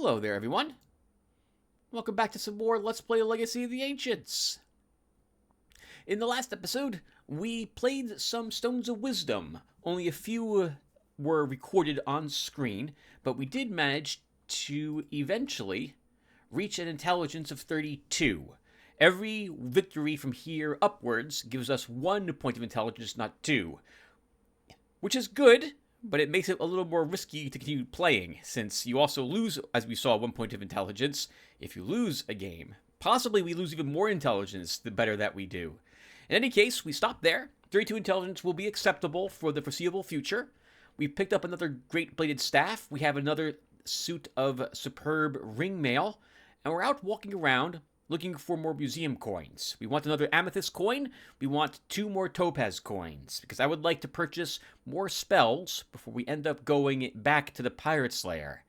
Hello there, everyone. Welcome back to some more Let's Play Legacy of the Ancients. In the last episode, we played some Stones of Wisdom. Only a few were recorded on screen, but we did manage to eventually reach an intelligence of 32. Every victory from here upwards gives us 1 point of intelligence, not 2. Which is good, but it makes it a little more risky to continue playing, since you also lose, as we saw, 1 point of intelligence if you lose a game. Possibly we lose even more intelligence the better that we do. In any case, we stop there. 32 intelligence will be acceptable for the foreseeable future. We picked up another great bladed staff. We have another suit of superb ring mail. And we're out walking around looking for more museum coins. We want another amethyst coin. We want 2 more topaz coins, because I would like to purchase more spells before we end up going back to the Pirate Slayer.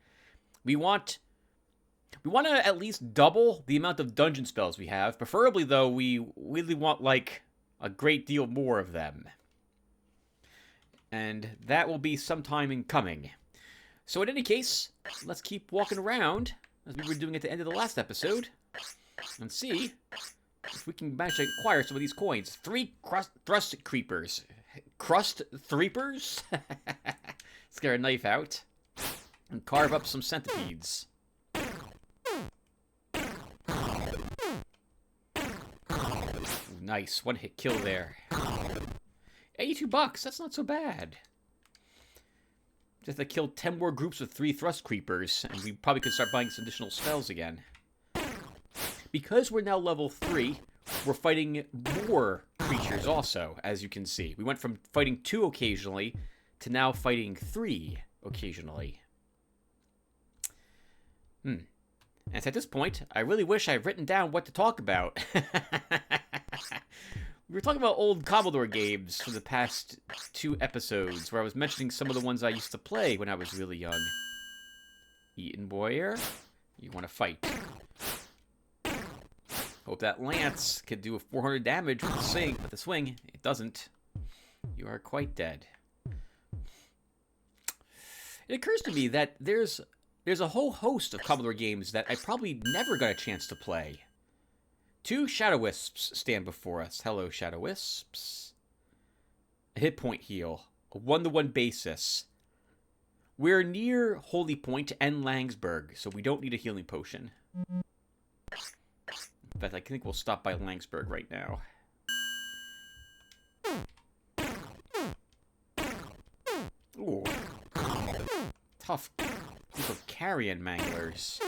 We want to at least double the amount of dungeon spells we have. Preferably, though, we really want, like, a great deal more of them. And that will be sometime in coming. So in any case, let's keep walking around, as we were doing at the end of the last episode, and see if we can manage to acquire some of these coins. 3 thrust creepers. Crust threepers? Let's get our knife out and carve up some centipedes. Ooh, nice. 1-hit kill there. $82. That's not so bad. Just to kill 10 more groups of 3 thrust creepers, and we probably could start buying some additional spells again. Because we're now level 3, we're fighting more creatures also, as you can see. We went from fighting 2 occasionally to now fighting 3 occasionally. And at this point, I really wish I had written down what to talk about. We were talking about old Commodore games for the past 2 episodes, where I was mentioning some of the ones I used to play when I was really young. Eaton Boyer, you want to fight. Hope that lance could do a 400 damage with the swing. It doesn't. You are quite dead. It occurs to me that there's a whole host of Commodore games that I probably never got a chance to play. 2 Shadow Wisps stand before us. Hello, Shadow Wisps. A hit point heal. A 1-to-1 basis. We're near Holy Point and Langsburg, so we don't need a healing potion. In fact, I think we'll stop by Langsburg right now. Ooh. Tough group of carrion manglers.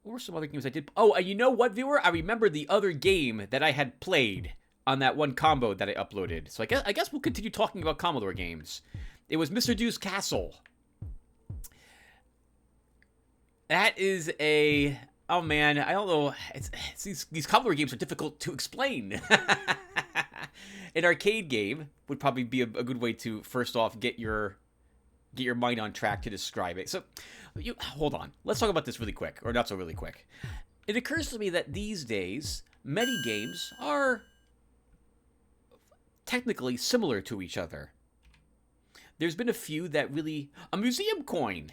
What were some other games I did? Oh, you know what, viewer? I remember the other game that I had played on that one combo that I uploaded. So I guess we'll continue talking about Commodore games. It was Mr. Dew's Castle. That is a... Oh, man, I don't know. These Commodore games are difficult to explain. An arcade game would probably be a good way to, first off, get your mind on track to describe it. So, hold on. Let's talk about this really quick, or not so really quick. It occurs to me that these days, many games are technically similar to each other. There's been a few that really... A museum coin!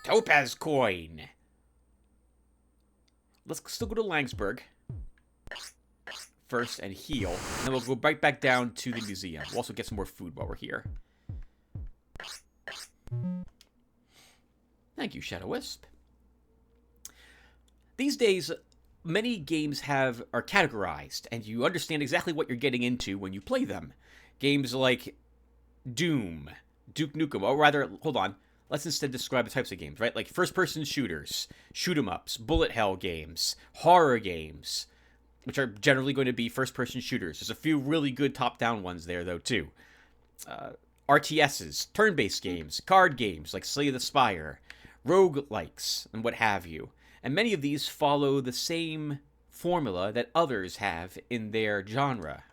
Topaz coin! Let's still go to Langsburg first and heal. And then we'll go right back down to the museum. We'll also get some more food while we're here. Thank you, Shadow Wisp. These days, many games are categorized, and you understand exactly what you're getting into when you play them. Games like Doom, Duke Nukem, or rather, hold on. Let's instead describe the types of games, right? Like first-person shooters, shoot-'em-ups, bullet hell games, horror games, which are generally going to be first-person shooters. There's a few really good top-down ones there, though, too. RTSs, turn-based games, card games like Slay the Spire, roguelikes, and what have you. And many of these follow the same formula that others have in their genre.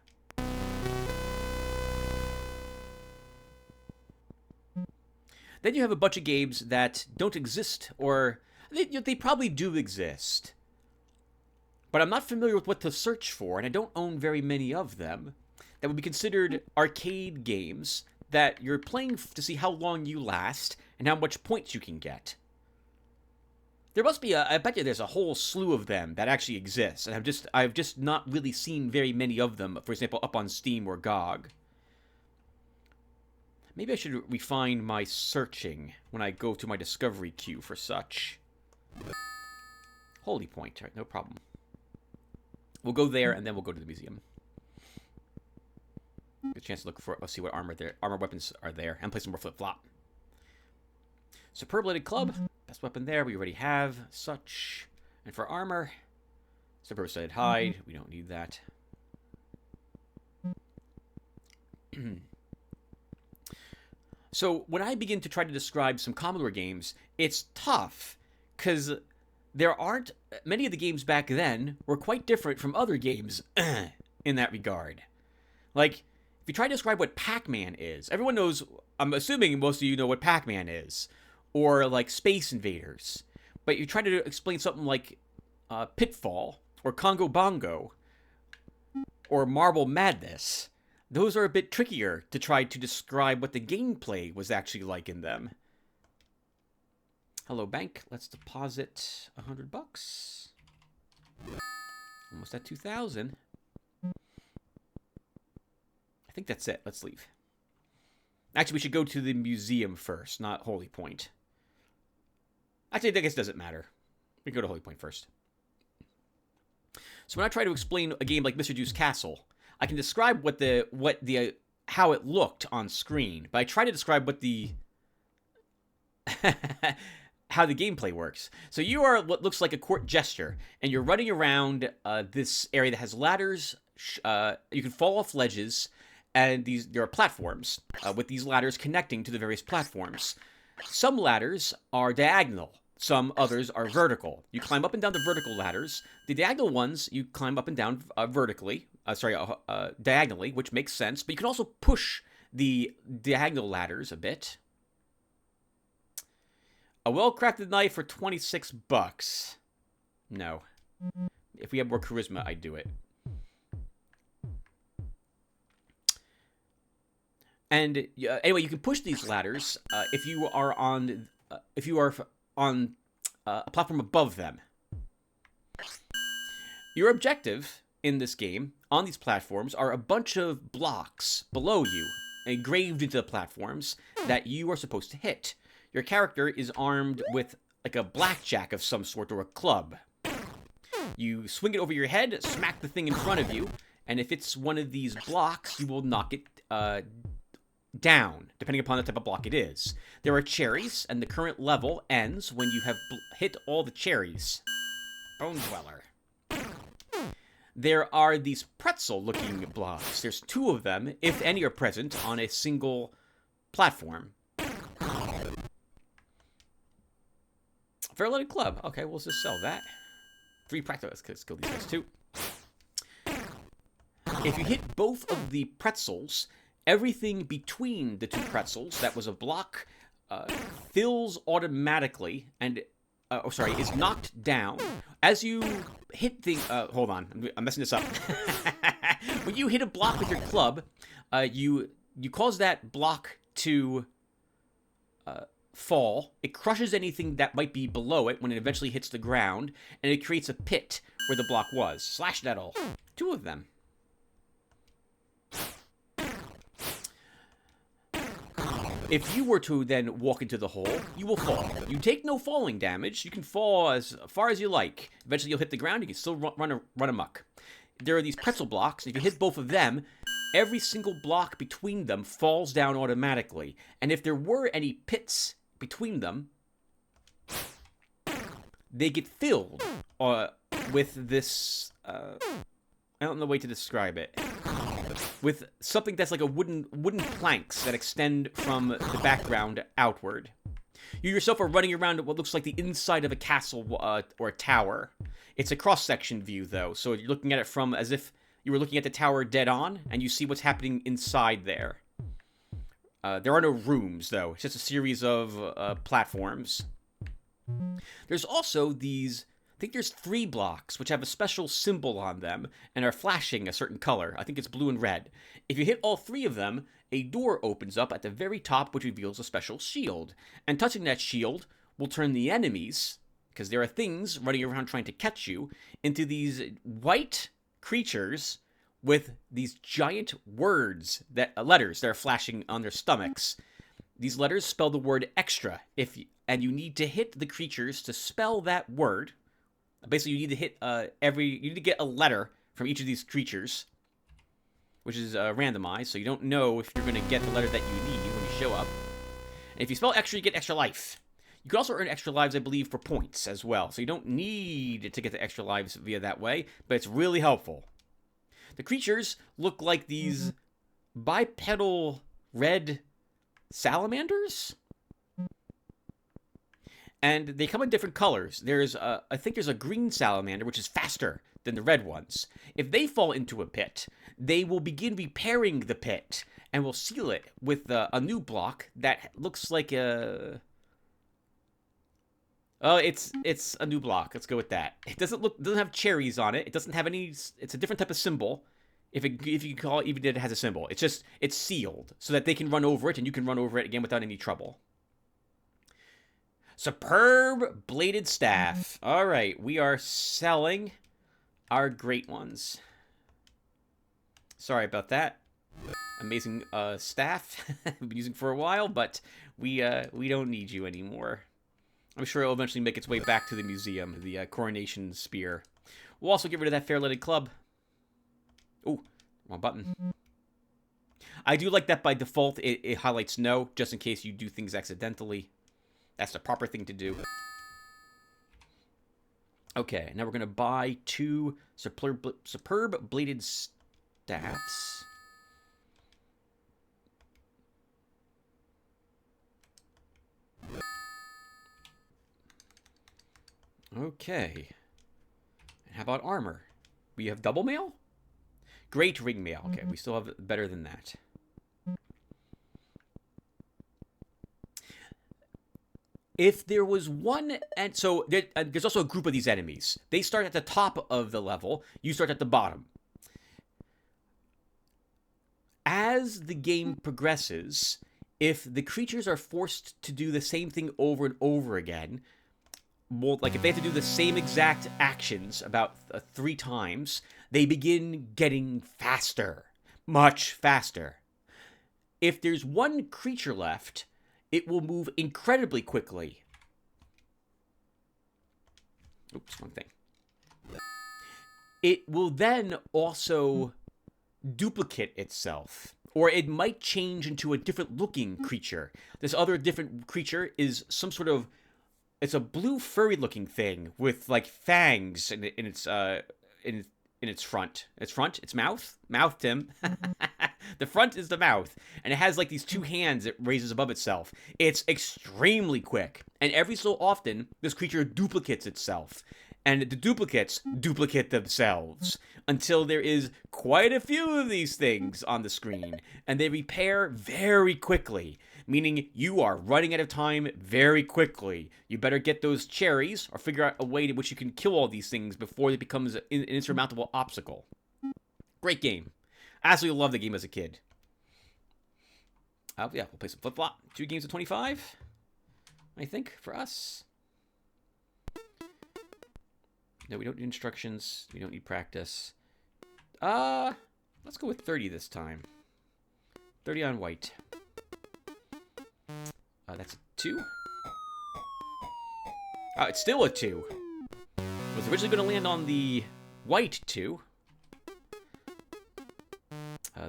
Then you have a bunch of games that don't exist, or they probably do exist. But I'm not familiar with what to search for, and I don't own very many of them. That would be considered arcade games that you're playing to see how long you last and how much points you can get. There must be I bet you there's a whole slew of them that actually exist, and I've just not really seen very many of them, for example, up on Steam or GOG. Maybe I should refine my searching when I go to my discovery queue for such. Holy Point, right, no problem. We'll go there, and then we'll go to the museum. Get a chance to look for, let's see what armor weapons are there, and play some more flip-flop. Superb-bladed club, best weapon there, we already have such. And for armor, superb-studded hide, we don't need that. So when I begin to try to describe some Commodore games, it's tough, because there aren't, many of the games back then were quite different from other games in that regard. Like, if you try to describe what Pac-Man is, everyone knows, I'm assuming most of you know what Pac-Man is. Or like Space Invaders. But you try to explain something like Pitfall, or Congo Bongo, or Marble Madness. Those are a bit trickier to try to describe what the gameplay was actually like in them. Hello, bank. Let's deposit $100. Almost at 2,000. I think that's it. Let's leave. Actually, we should go to the museum first, not Holy Point. Actually, I guess it doesn't matter. We can go to Holy Point first. So when I try to explain a game like Mr. Deuce Castle, I can describe how it looked on screen, but I try to describe what the how the gameplay works. So you are what looks like a court jester, and you're running around this area that has ladders. You can fall off ledges, and there are platforms with these ladders connecting to the various platforms. Some ladders are diagonal. Some others are vertical. You climb up and down the vertical ladders. The diagonal ones, you climb up and down diagonally, which makes sense. But you can also push the diagonal ladders a bit. A well-crafted knife for $26. No. If we had more charisma, I'd do it. And anyway, you can push these ladders if you are on a platform above them. Your objective in this game on these platforms are a bunch of blocks below you, engraved into the platforms that you are supposed to hit. Your character is armed with like a blackjack of some sort or a club. You swing it over your head, smack the thing in front of you, and if it's one of these blocks, you will knock it down, depending upon the type of block it is. There are cherries, and the current level ends when you have hit all the cherries. Bone Dweller. There are these pretzel-looking blocks. There's 2 of them, if any are present, on a single platform. Fair-loaded club. Okay, we'll just sell that. 3 practice. Let's kill these guys too. If you hit both of the pretzels, everything between the 2 pretzels that was a block fills automatically and is knocked down as you hit the. Hold on, I'm messing this up. When you hit a block with your club, you cause that block to fall. It crushes anything that might be below it when it eventually hits the ground, and it creates a pit where the block was. Slash nettle. 2 of them. If you were to then walk into the hole, you will fall. You take no falling damage. You can fall as far as you like. Eventually, you'll hit the ground. You can still run amok. There are these pretzel blocks. If you hit both of them, every single block between them falls down automatically. And if there were any pits between them, they get filled with this... I don't know the way to describe it. With something that's like a wooden planks that extend from the background outward. You yourself are running around what looks like the inside of a castle or a tower. It's a cross-section view, though, so you're looking at it from as if you were looking at the tower dead on, and you see what's happening inside there. There are no rooms, though. It's just a series of platforms. There's also these... I think there's 3 blocks, which have a special symbol on them and are flashing a certain color. I think it's blue and red. If you hit all 3 of them, a door opens up at the very top, which reveals a special shield. And touching that shield will turn the enemies, because there are things running around trying to catch you, into these white creatures with these giant letters that are flashing on their stomachs. These letters spell the word extra, and you need to hit the creatures to spell that word. Basically, you need to hit you need to get a letter from each of these creatures, which is randomized, so you don't know if you're going to get the letter that you need when you show up. And if you spell extra, you get extra life. You can also earn extra lives, I believe, for points as well, so you don't need to get the extra lives via that way, but it's really helpful. The creatures look like these bipedal red salamanders, and they come in different colors. I think there's a green salamander, which is faster than the red ones. If they fall into a pit, they will begin repairing the pit and will seal it with a new block that looks like a... Oh, it's a new block. Let's go with that. It doesn't have cherries on it. It doesn't have any... It's a different type of symbol. If you can call it, even if it has a symbol. It's sealed so that they can run over it and you can run over it again without any trouble. Superb bladed staff. All right, we are selling our great ones. Sorry about that. Amazing staff we've been using for a while, but we don't need you anymore. I'm sure it'll eventually make its way back to the museum, the Coronation Spear. We'll also get rid of that Fair-Leaded Club. Oh, wrong button. I do like that by default it highlights no, just in case you do things accidentally. That's the proper thing to do. Okay, now we're going to buy 2 superb bladed staffs. Okay. How about armor? We have double mail? Great ring mail. Okay, we still have better than that. If there was one, and so there's also a group of these enemies. They start at the top of the level. You start at the bottom. As the game progresses, if the creatures are forced to do the same thing over and over again, like if they have to do the same exact actions about 3 times, they begin getting faster. Much faster. If there's one creature left, it will move incredibly quickly. Oops, wrong thing. It will then also duplicate itself. Or it might change into a different looking creature. This other different creature is some sort of... It's a blue furry looking thing with like fangs in its front. Its mouth? Mouth, Tim. The front is the mouth, and it has like these 2 hands it raises above itself. It's extremely quick, and every so often, this creature duplicates itself, and the duplicates duplicate themselves, until there is quite a few of these things on the screen, and they repair very quickly, meaning you are running out of time very quickly. You better get those cherries, or figure out a way in which you can kill all these things before it becomes an insurmountable obstacle. Great game. I absolutely loved the game as a kid. Yeah, we'll play some flip-flop. 2 games of 25, I think, for us. No, we don't need instructions. We don't need practice. Let's go with 30 this time. 30 on white. That's a 2. It's still a 2. I was originally going to land on the white 2.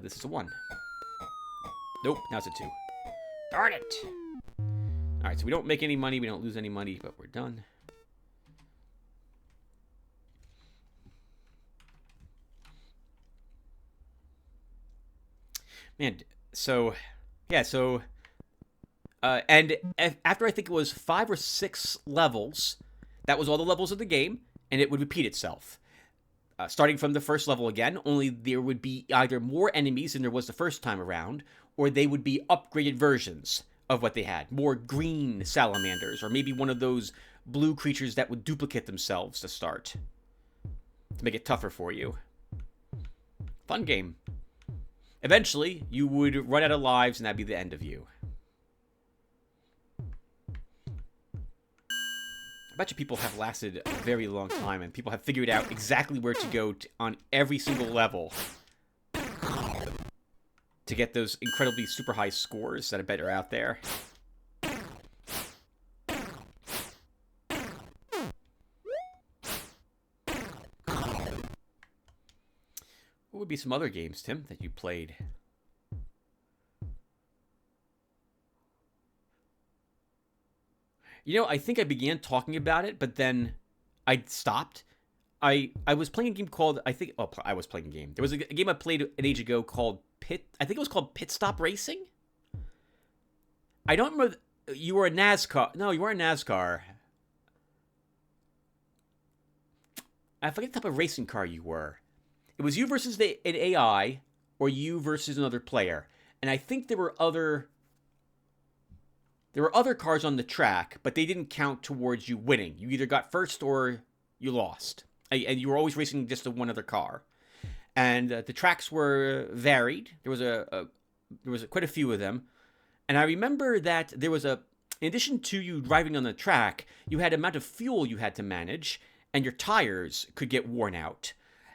This is a 1. Nope, now it's a 2. Darn it! Alright, so we don't make any money, we don't lose any money, but we're done. Man, so... Yeah, so... and after I think it was 5 or 6 levels, that was all the levels of the game, and it would repeat itself. Starting from the first level again, only there would be either more enemies than there was the first time around, or they would be upgraded versions of what they had. More green salamanders, or maybe one of those blue creatures that would duplicate themselves to start. To make it tougher for you. Fun game. Eventually, you would run out of lives, and that'd be the end of you. I bet you people have lasted a very long time, and people have figured out exactly where to go on every single level to get those incredibly super high scores that I bet are out there. What would be some other games, Tim, that you played? You know, I think I began talking about it, but then I stopped. I was playing a game called, I was playing a game. There was a game I played an age ago called I think it was called Pit Stop Racing? I don't remember, you were a NASCAR, no, you weren't a NASCAR. I forget the type of racing car you were. It was you versus an AI, or you versus another player. And I think there were other cars on the track, but they didn't count towards you winning. You either got first or you lost. And you were always racing just one other car. And the tracks were varied. There was quite a few of them. And I remember that there was in addition to you driving on the track, you had an amount of fuel you had to manage, and your tires could get worn out.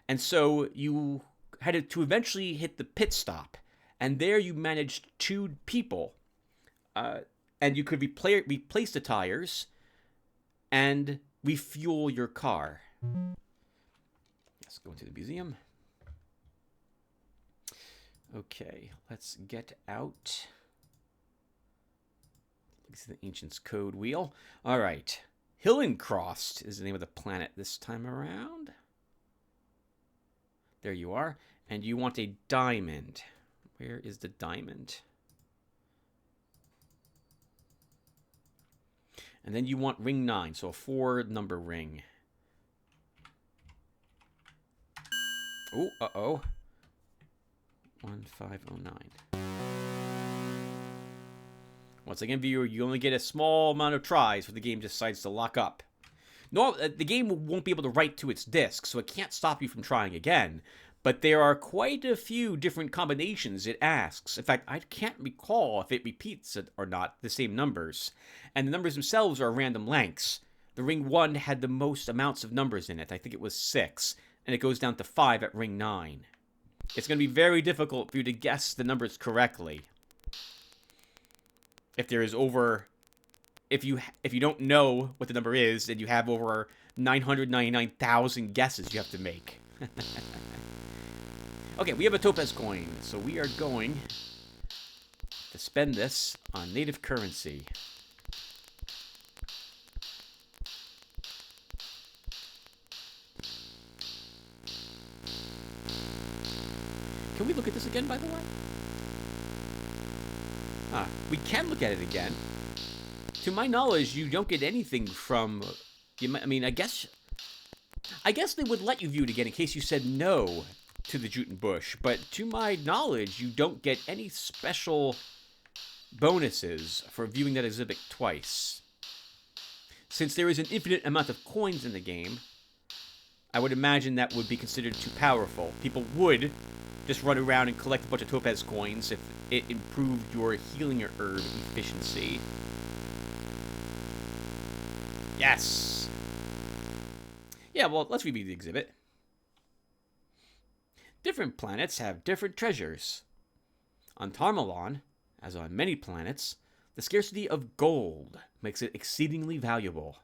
And so you had to eventually hit the pit stop. And there you managed 2 people. And you could replace the tires and refuel your car. Let's go into the museum. Okay, let's get out. Let's see the Ancient's Code wheel. All right. Hillencrost is the name of the planet this time around. There you are. And you want a diamond. Where is the diamond? And then you want ring 9, so a 4-number ring. Oh, uh-oh. 1509. Once again, viewer, you only get a small amount of tries if the game decides to lock up. No, the game won't be able to write to its disk, so it can't stop you from trying again. But there are quite a few different combinations it asks. In fact, I can't recall if it repeats it or not, the same numbers. And the numbers themselves are random lengths. The ring 1 had the most amounts of numbers in it. I think it was 6. And it goes down to 5 at ring 9. It's going to be very difficult for you to guess the numbers correctly. If there is over... If you don't know what the number is, and you have over 999,000 guesses you have to make. Okay, we have a topaz coin, so we are going to spend this on native currency. Can we look at this again, by the way? We can look at it again. To my knowledge, you don't get anything from... I mean, I guess they would let you view it again in case you said no to the Jute and Bush. But to my knowledge, you don't get any special bonuses for viewing that exhibit twice. Since there is an infinite amount of coins in the game, I would imagine that would be considered too powerful. People would just run around and collect a bunch of topaz coins if it improved your healing herb efficiency. Yes! Yeah, well, let's review the exhibit. Different planets have different treasures. On Tarmalon, as on many planets, the scarcity of gold makes it exceedingly valuable.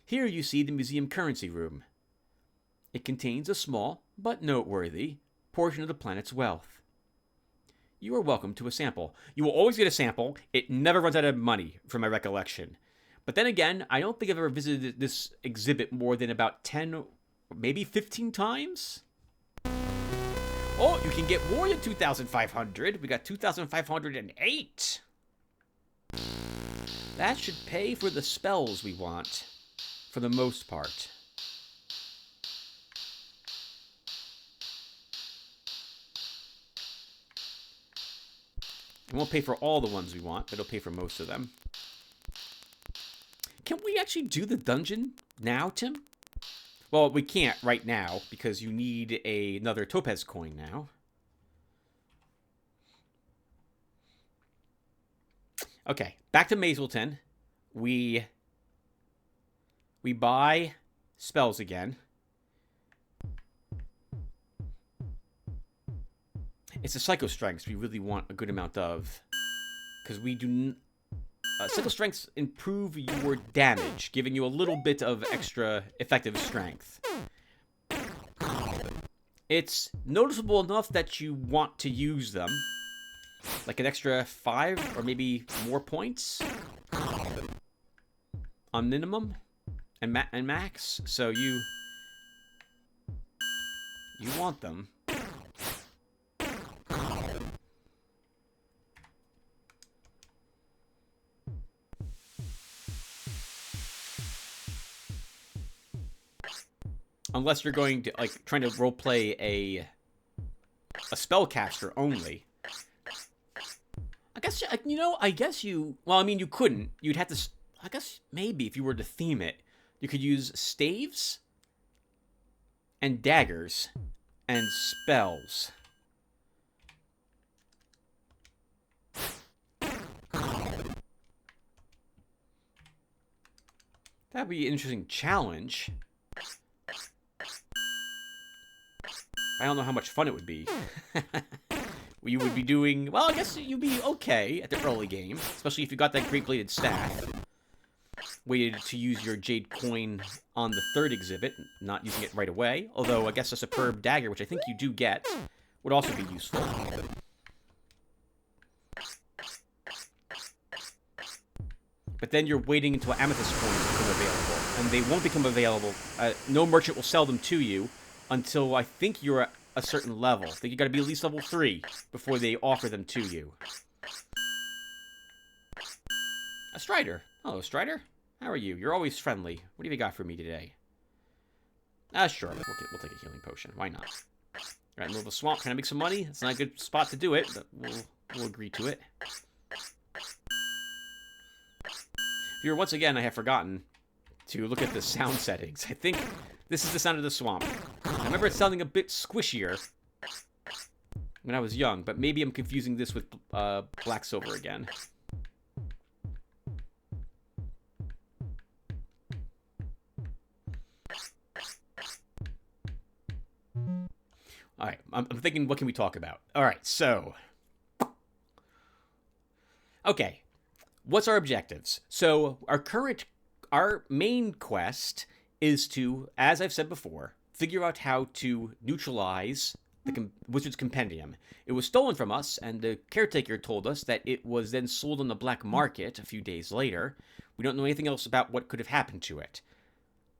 Here you see the museum currency room. It contains a small, but noteworthy, portion of the planet's wealth. You are welcome to a sample. You will always get a sample. It never runs out of money, from my recollection. But then again, I don't think I've ever visited this exhibit more than about 10, maybe 15 times. Oh, you can get more than 2,500. We got 2,508. That should pay for the spells we want, for the most part. It won't pay for all the ones we want, but it'll pay for most of them. Can we actually do the dungeon now, Tim? Well, we can't right now, because you need another topaz coin now. Okay, back to Mazleton. We buy spells again. It's the Psycho Strengths we really want a good amount of. Because we do... Psycho Strengths improve your damage, giving you a little bit of extra effective strength. It's noticeable enough that you want to use them. Like an extra 5 or maybe more points on minimum and max. So you want them. Unless you're going to, like, trying to roleplay a spellcaster only. I guess, you know, well, I mean, you couldn't. You'd have to, I guess, maybe if you were to theme it, you could use staves and daggers and spells. That'd be an interesting challenge. I don't know how much fun it would be. You would be doing... Well, I guess you'd be okay at the early game. Especially if you got that Great Bladed Staff. Waited to use your Jade Coin on the third exhibit, not using it right away. Although, I guess a Superb Dagger, which I think you do get, would also be useful. But then you're waiting until Amethyst Coins become available. And they won't become available. No merchant will sell them to you until I think you're at a certain level. I think you gotta be at least level 3 before they offer them to you. A Strider. Hello, Strider. How are you? You're always friendly. What do you got for me today? Sure. We'll take a healing potion. Why not? Right in the middle of the swamp. Can I make some money? It's not a good spot to do it, but we'll agree to it. Viewer, once again, I have forgotten to look at the sound settings. I think this is the sound of the swamp. I remember it sounding a bit squishier when I was young, but maybe I'm confusing this with Black Silver again. Alright, I'm thinking, what can we talk about? Alright, so... Okay, what's our objectives? So, our main quest is to, as I've said before, figure out how to neutralize the Wizard's Compendium. It was stolen from us, and the caretaker told us that it was then sold on the black market a few days later. We don't know anything else about what could have happened to it.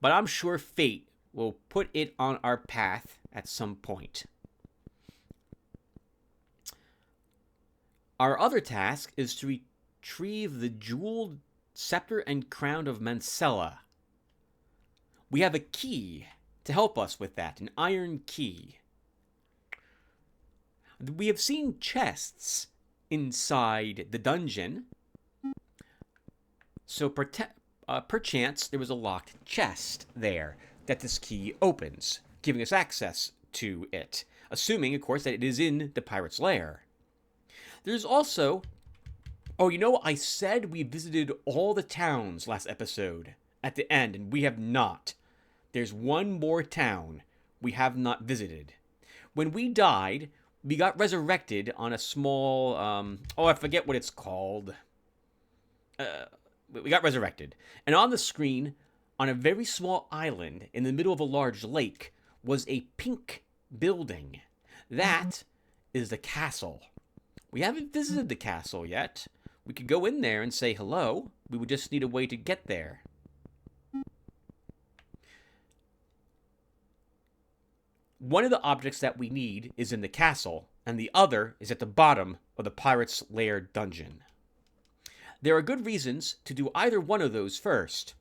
But I'm sure fate will put it on our path at some point. Our other task is to retrieve the jeweled scepter and crown of Mancella. We have a key to help us with that, an iron key. We have seen chests inside the dungeon, so perchance there was a locked chest there that this key opens, giving us access to it, assuming, of course, that it is in the pirate's lair. There's also... Oh, you know, I said we visited all the towns last episode at the end, and we have not. There's one more town we have not visited. When we died, we got resurrected on a small, I forget what it's called. We got resurrected. And on the screen, on a very small island in the middle of a large lake, was a pink building. That is the castle. We haven't visited the castle yet. We could go in there and say hello. We would just need a way to get there. One of the objects that we need is in the castle, and the other is at the bottom of the pirate's lair dungeon. There are good reasons to do either one of those first.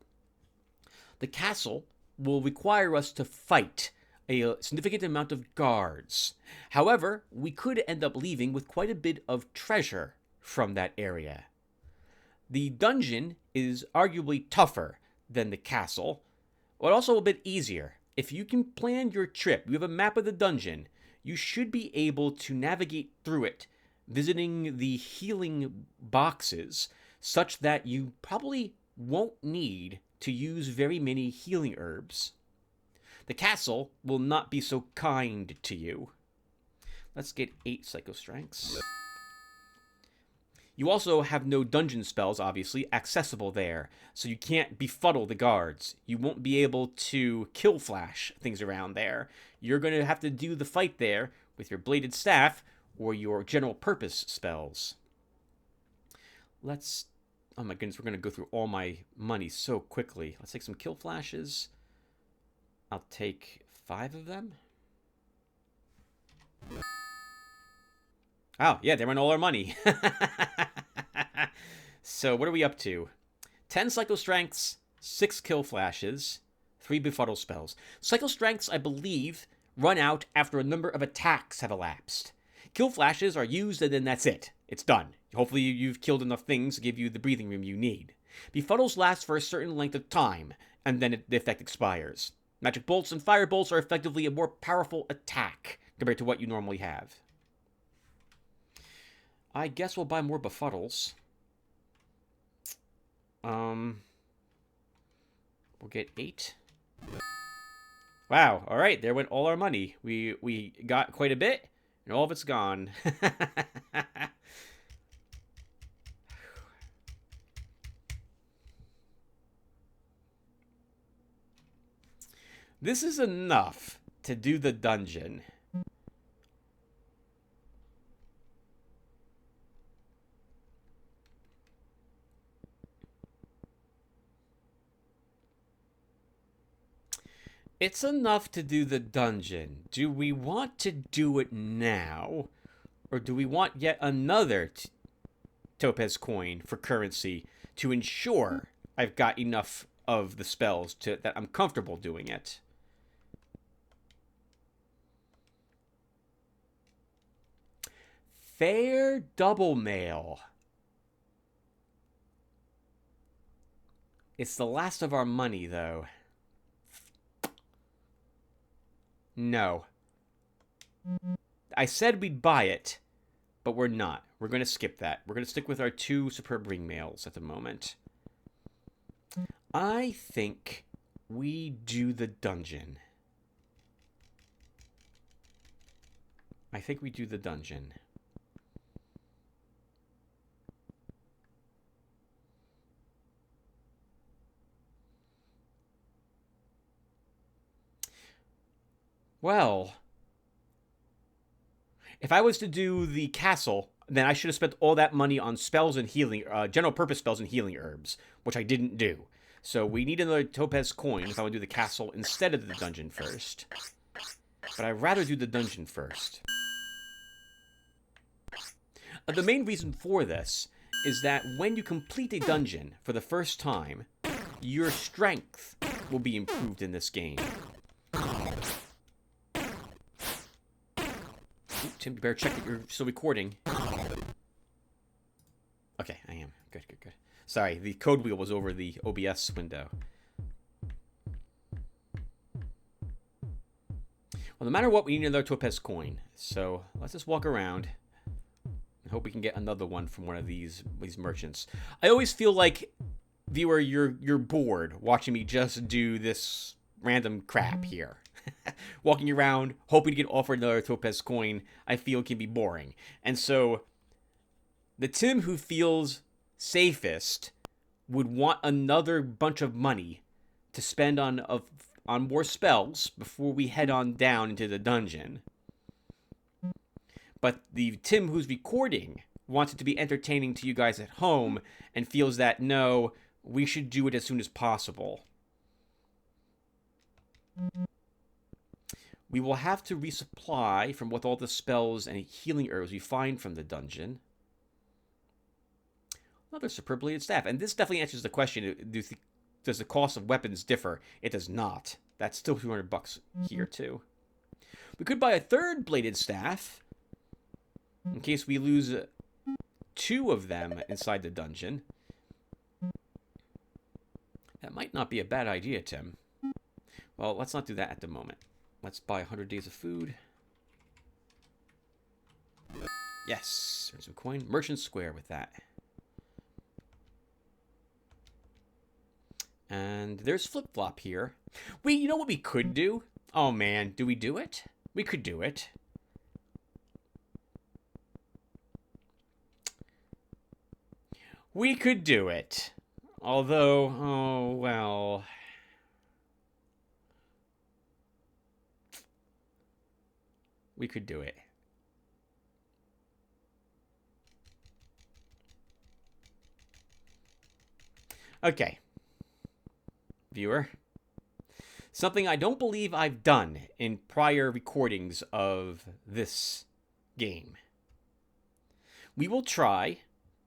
The castle will require us to fight a significant amount of guards. However, we could end up leaving with quite a bit of treasure from that area. The dungeon is arguably tougher than the castle, but also a bit easier. If you can plan your trip, you have a map of the dungeon, you should be able to navigate through it, visiting the healing boxes such that you probably won't need to use very many healing herbs. The castle will not be so kind to you. Let's get 8 Psycho Strengths. You also have no dungeon spells, obviously, accessible there, so you can't befuddle the guards. You won't be able to kill flash things around there. You're going to have to do the fight there with your bladed staff or your general purpose spells. Let's... Oh my goodness, we're going to go through all my money so quickly. Let's take some kill flashes. I'll take 5 of them. Oh, yeah, they went all our money. So, what are we up to? 10 Psycho Strengths, 6 Kill Flashes, 3 Befuddle spells. Psycho Strengths, I believe, run out after a number of attacks have elapsed. Kill Flashes are used and then that's it. It's done. Hopefully you've killed enough things to give you the breathing room you need. Befuddles last for a certain length of time, and then the effect expires. Magic Bolts and Fire Bolts are effectively a more powerful attack compared to what you normally have. I guess we'll buy more Befuddles. We'll get 8. Wow, alright, there went all our money. We got quite a bit, and all of it's gone. This is enough to do the dungeon. It's enough to do the dungeon. Do we want to do it now? Or do we want yet another topaz coin for currency to ensure I've got enough of the spells that I'm comfortable doing it? Fair double mail. It's the last of our money, though. No. I said we'd buy it, but we're not. We're going to skip that. We're going to stick with our 2 superb ring mails at the moment. I think we do the dungeon. I think we do the dungeon. Well, if I was to do the castle, then I should have spent all that money on spells and healing, general purpose spells and healing herbs, which I didn't do. So we need another topaz coin if I want to do the castle instead of the dungeon first. But I'd rather do the dungeon first. The main reason for this is that when you complete a dungeon for the first time, your strength will be improved in this game. Tim, you better check that you're still recording. Okay, I am. Good. Sorry, the code wheel was over the OBS window. Well, no matter what, we need another topaz coin. So let's just walk around and hope we can get another one from one of these merchants. I always feel like, viewer, you're bored watching me just do this random crap here. Walking around, hoping to get offered another topaz coin, I feel can be boring. And so, the Tim who feels safest would want another bunch of money to spend on more spells before we head on down into the dungeon. But the Tim who's recording wants it to be entertaining to you guys at home and feels that, no, we should do it as soon as possible. We will have to resupply from with all the spells and healing herbs we find from the dungeon. Another superb bladed staff. And this definitely answers the question, does the cost of weapons differ? It does not. That's still $200 here, too. We could buy a third bladed staff in case we lose 2 of them inside the dungeon. That might not be a bad idea, Tim. Well, let's not do that at the moment. Let's buy 100 days of food. Yes, there's some coin. Merchant Square with that. And there's flip-flop here. You know what we could do? Oh, man. Do we do it? We could do it. We could do it. Although, oh, well. We could do it. Okay. Viewer. Something I don't believe I've done in prior recordings of this game. We will try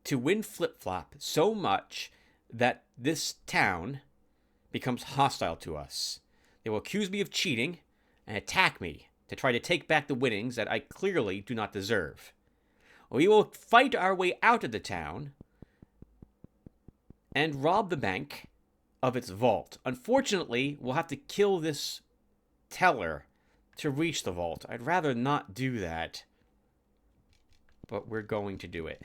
to win flip-flop so much that this town becomes hostile to us. They will accuse me of cheating and attack me to try to take back the winnings that I clearly do not deserve. We will fight our way out of the town and rob the bank of its vault. Unfortunately, we'll have to kill this teller to reach the vault. I'd rather not do that, but we're going to do it.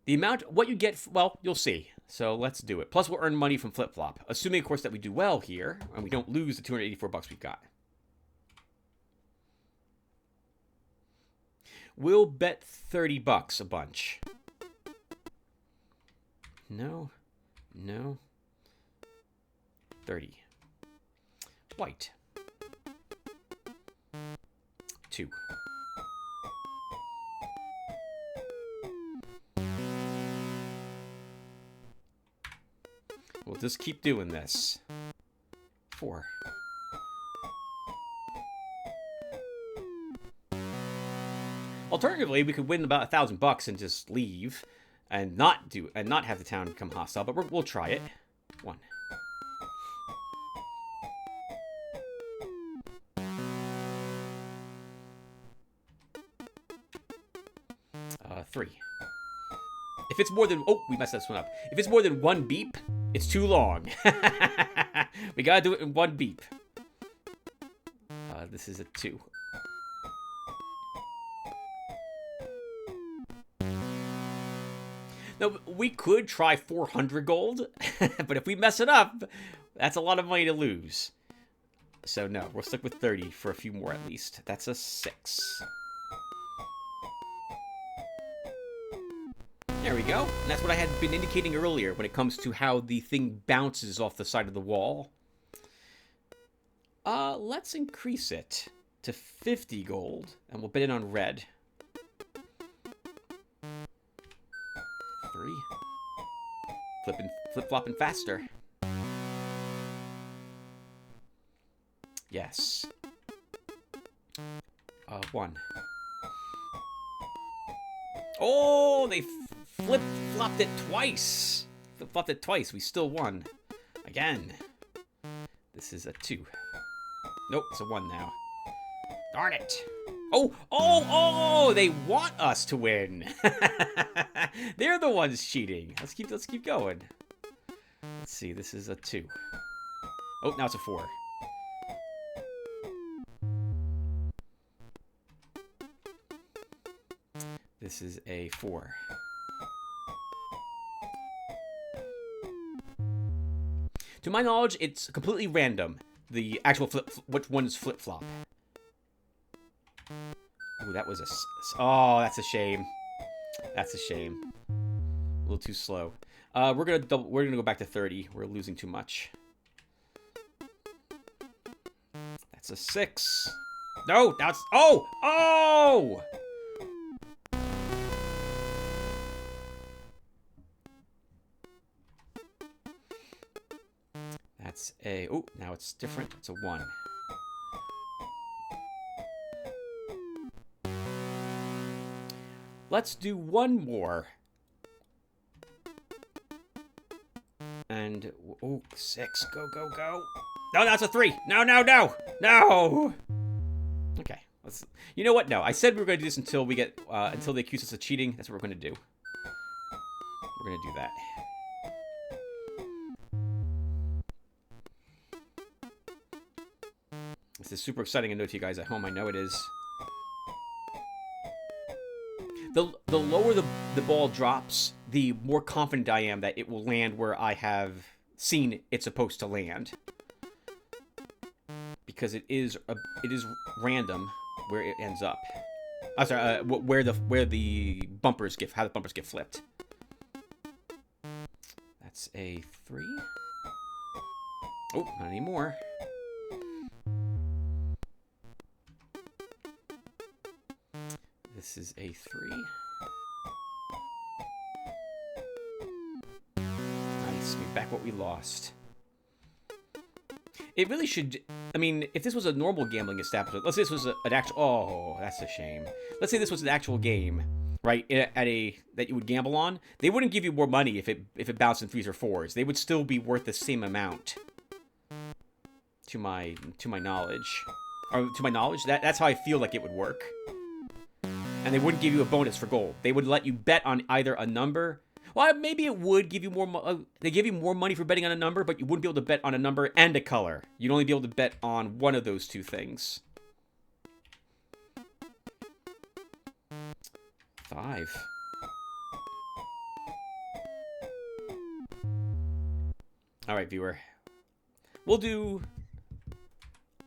The amount, what you get, well, you'll see. So let's do it. Plus, we'll earn money from flip-flop, assuming, of course, that we do well here and we don't lose the 284 bucks we got. We'll bet 30 bucks a bunch. No. 30. White. 2. We'll just keep doing this. 4. Alternatively, we could win about 1,000 bucks and just leave. And not have the town become hostile, but we'll try it. 1. 3. If it's more than... Oh, we messed this one up. If it's more than 1 beep, it's too long. We gotta do it in 1 beep. This is a 2. Now, we could try 400 gold, but if we mess it up, that's a lot of money to lose. So no, we'll stick with 30 for a few more at least. That's a 6. There we go. And that's what I had been indicating earlier when it comes to how the thing bounces off the side of the wall. Let's increase it to 50 gold, and we'll bet it on red. 3. Flip-flopping faster. Yes. 1. Oh, they flip-flopped it twice. Flip-flopped it twice. We still won. Again. This is a 2. Nope, it's a 1 now. Darn it. Oh, they want us to win. They're the ones cheating. Let's keep going. Let's see, this is a 2. Oh, now it's a 4. This is a 4. To my knowledge, it's completely random. The actual which one's flip-flop. Ooh, that was a... Oh, that's a shame. That's a shame. A little too slow. We're gonna go back to 30. We're losing too much. That's a 6. No, now it's... Oh! That's a... Oh, now it's different. It's a 1. Let's do one more. And... Oh, 6. Go, go, go. No, that's a 3. No, no, no. No! Okay. Let's... You know what? No. I said we were going to do this until we get... until they accuse us of cheating. That's what we're going to do. We're going to do that. This is super exciting. I know to you guys at home. I know it is. The lower the ball drops, the more confident I am that it will land where I have seen it's supposed to land. Because it is random where it ends up. I'm sorry, where the bumpers get, how the bumpers get flipped. That's a 3. Oh, not anymore. This is a 3. Nice, we back what we lost. It really should. I mean, if this was a normal gambling establishment, let's say this was an actual. Oh, that's a shame. Let's say this was an actual game, right? At a that you would gamble on, they wouldn't give you more money if it bounced in 3s or 4s. They would still be worth the same amount. To my knowledge, or to my knowledge, that's how I feel like it would work. And they wouldn't give you a bonus for gold. They would let you bet on either a number. Well, maybe it would give you more. They give you more money for betting on a number, but you wouldn't be able to bet on a number and a color. You'd only be able to bet on one of those two things. 5. All right, viewer.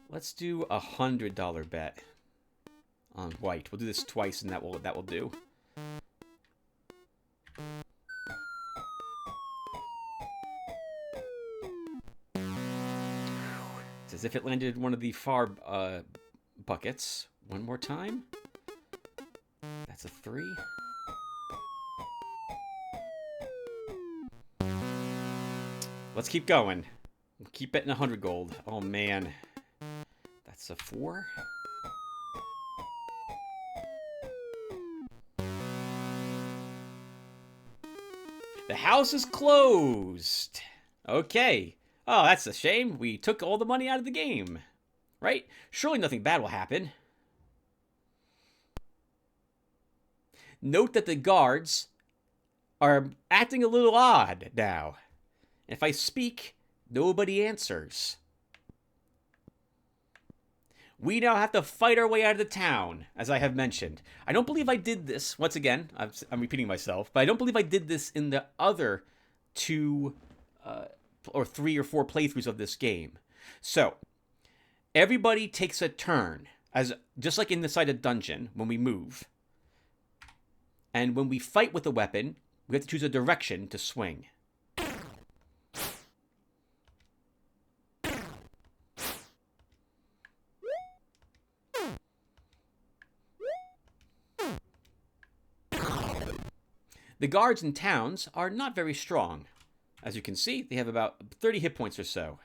Let's do a $100 bet on white. We'll do this twice, and that will do. It's as if it landed in one of the far buckets. One more time. That's a 3. Let's keep going. We'll keep betting 100 gold. Oh man, that's a 4. The house is closed. Okay. Oh, that's a shame. We took all the money out of the game. Right? Surely nothing bad will happen. Note that the guards are acting a little odd now. If I speak, nobody answers. We now have to fight our way out of the town, as I have mentioned. I don't believe I did this. Once again, I'm repeating myself, but I don't believe I did this in the other 2 or 3 or 4 playthroughs of this game. So, everybody takes a turn, just like inside a dungeon when we move. And when we fight with a weapon, we have to choose a direction to swing. The guards in towns are not very strong. As you can see, they have about 30 hit points or so.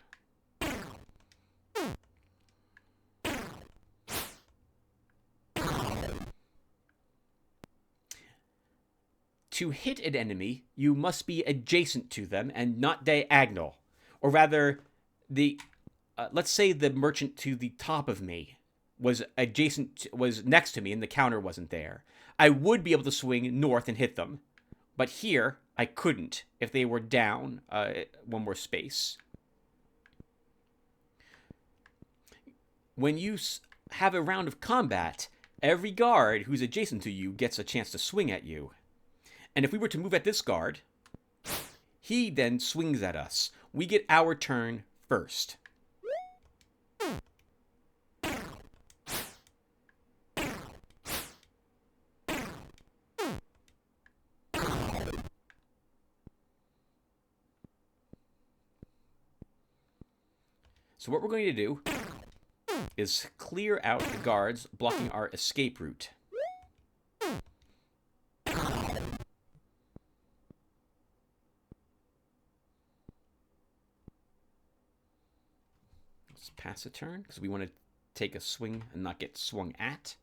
To hit an enemy, you must be adjacent to them and not diagonal. Or rather, let's say the merchant to the top of me was next to me and the counter wasn't there. I would be able to swing north and hit them. But here, I couldn't if they were down one more space. When you have a round of combat, every guard who's adjacent to you gets a chance to swing at you. And if we were to move at this guard, he then swings at us. We get our turn first. So what we're going to do is clear out the guards blocking our escape route. Let's pass a turn because we want to take a swing and not get swung at.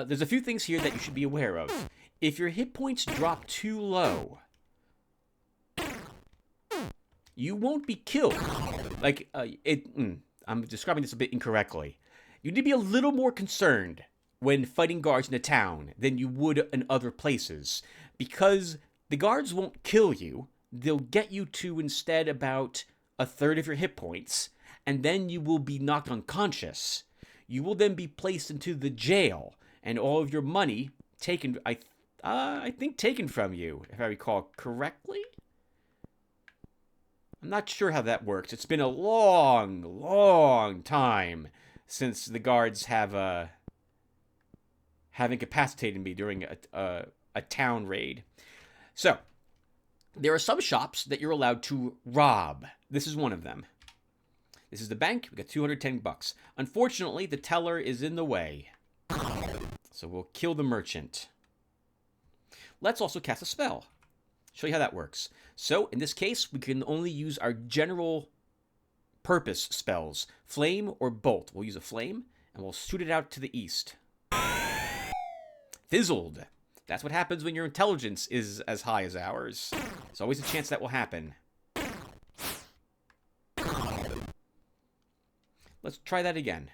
There's a few things here that you should be aware of. If your hit points drop too low, you won't be killed. Like, I'm describing this a bit incorrectly. You need to be a little more concerned when fighting guards in a town than you would in other places. Because the guards won't kill you. They'll get you to instead about a third of your hit points. and then you will be knocked unconscious. You will then be placed into the jail, and all of your money taken, I think taken from you, if I recall correctly. I'm not sure how that works. It's been a long, long time since the guards have incapacitated me during a town raid. So, there are some shops that you're allowed to rob. This is one of them. This is the bank. We got 210 bucks. Unfortunately, the teller is in the way. So we'll kill the merchant. Let's also cast a spell. Show you how that works. So, in this case, we can only use our general purpose spells. Flame or bolt. We'll use a flame, and we'll shoot it out to the east. Fizzled. That's what happens when your intelligence is as high as ours. There's always a chance that will happen. Let's try that again.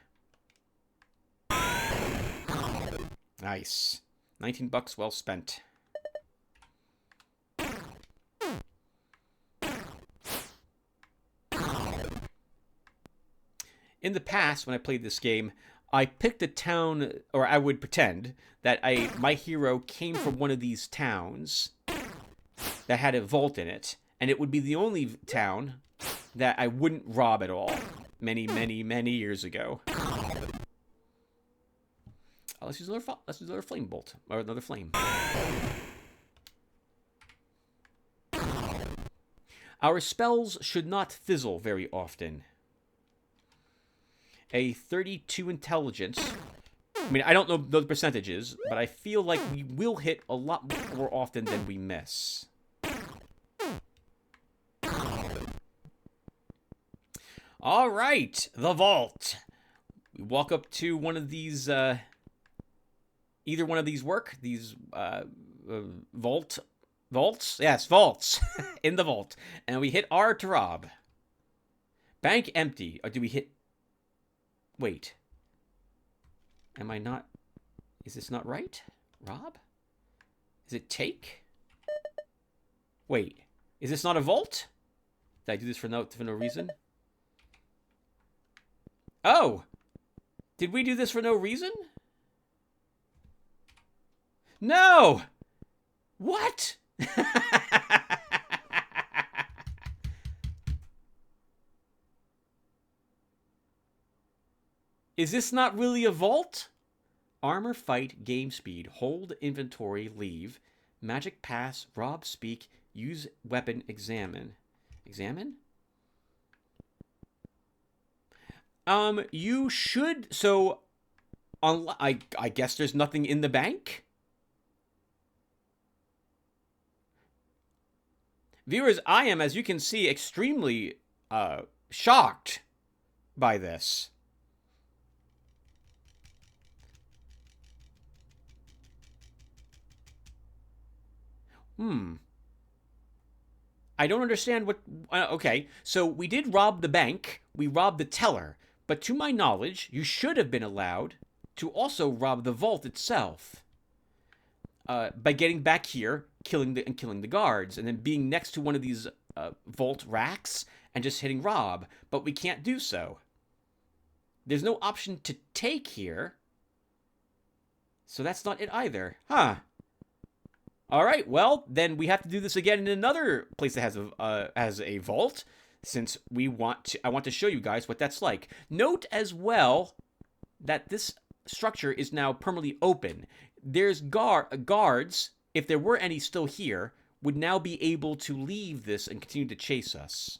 Nice. 19 bucks well spent. In the past, when I played this game, I picked a town, or I would pretend that my hero came from one of these towns that had a vault in it, and it would be the only town that I wouldn't rob at all. Many, many, many years ago. Let's use another flame bolt, or another flame. Our spells should not fizzle very often. A 32 intelligence. I mean, I don't know the percentages, but I feel like we will hit a lot more often than we miss. All right, the vault. We walk up to one of these, either one of these work. These vaults. Yes, vaults in the vault, and we hit R to rob. Bank empty. Or do we hit? Wait. Am I not? Is this not right? Rob? Is it take? Wait. Is this not a vault? Did I do this for no reason? Oh! Did we do this for no reason? No! What? Is this not really a vault? Armor, fight, game speed, hold, inventory, leave, magic pass, rob, speak, use weapon, examine. Examine? You should, so, I guess there's nothing in the bank? Viewers, I am, as you can see, extremely, shocked by this. I don't understand what... okay, so we did rob the bank. We robbed the teller. But to my knowledge, you should have been allowed to also rob the vault itself. By getting back here, killing the guards, and then being next to one of these vault racks and just hitting rob. But we can't do so. There's no option to take here. So that's not it either. Huh. All right, well, then we have to do this again in another place that has a vault, since I want to show you guys what that's like. Note as well that this structure is now permanently open. There's guards, if there were any still here, would now be able to leave this and continue to chase us.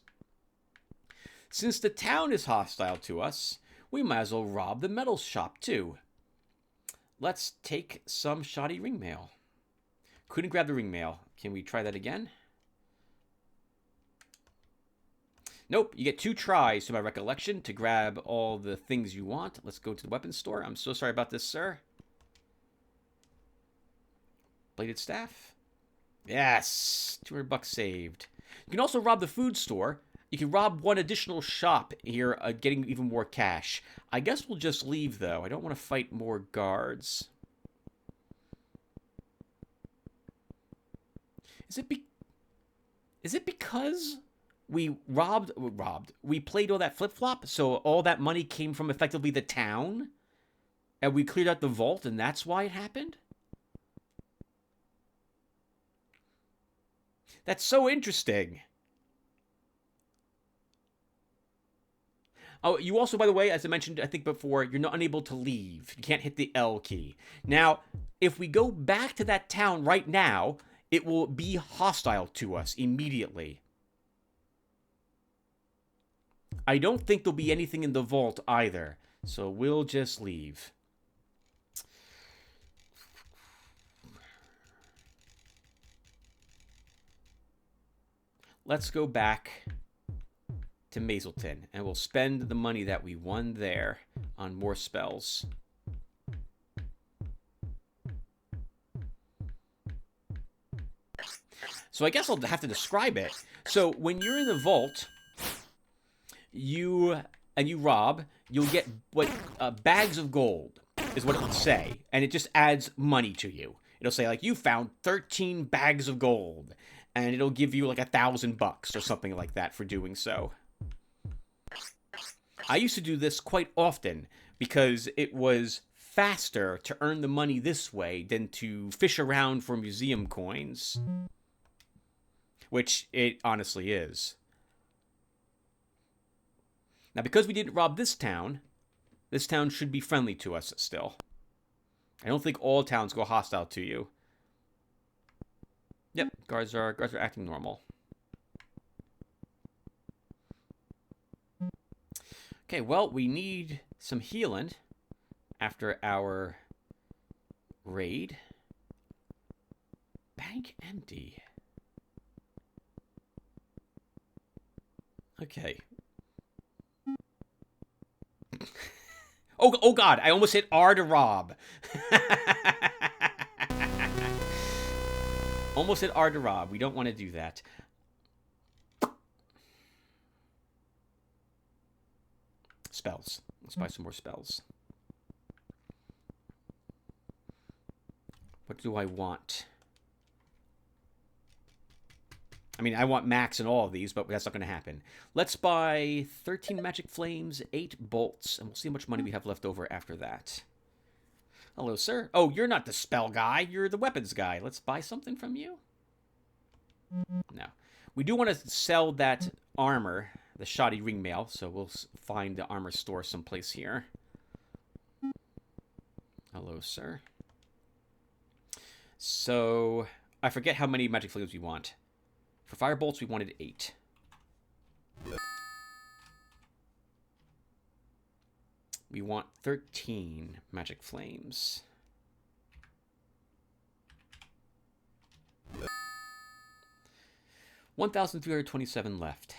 Since the town is hostile to us, we might as well rob the metal shop too. Let's take some shoddy ring mail. Couldn't grab the ring mail. Can we try that again? Nope, you get 2 tries to my recollection to grab all the things you want. Let's go to the weapons store. I'm so sorry about this, sir. Bladed staff. Yes, 200 bucks saved. You can also rob the food store. You can rob one additional shop here, getting even more cash. I guess we'll just leave, though. I don't want to fight more guards. Is it because we played all that flip-flop, so all that money came from effectively the town, and we cleared out the vault, and that's why it happened? That's so interesting. Oh, you also, by the way, as I mentioned, I think before, you're not unable to leave. You can't hit the L key. Now, if we go back to that town right now, it will be hostile to us immediately. I don't think there'll be anything in the vault either, so we'll just leave. Let's go back to Mazelton, and we'll spend the money that we won there on more spells. So I guess I'll have to describe it. So when you're in the vault, you rob, you'll get what bags of gold is what it would say, and it just adds money to you. It'll say like you found 13 bags of gold, and it'll give you like $1,000 or something like that for doing so. I used to do this quite often because it was faster to earn the money this way than to fish around for museum coins, which it honestly is. Now, because we didn't rob this town should be friendly to us still. I don't think all towns go hostile to you. Yep, guards are acting normal. Okay, well, we need some healing after our raid. Bank empty. Okay. Oh God, I almost hit R to rob. Almost hit R to rob. We don't want to do that. Spells. Let's buy some more spells. What do I want? I mean, I want max in all of these, but that's not going to happen. Let's buy 13 magic flames, 8 bolts, and we'll see how much money we have left over after that. Hello, sir. Oh, you're not the spell guy. You're the weapons guy. Let's buy something from you. No. We do want to sell that armor, the shoddy ringmail, so we'll find the armor store someplace here. Hello, sir. So, I forget how many magic flames we want. For fire bolts, we wanted 8. We want 13 magic flames. $1,327 left.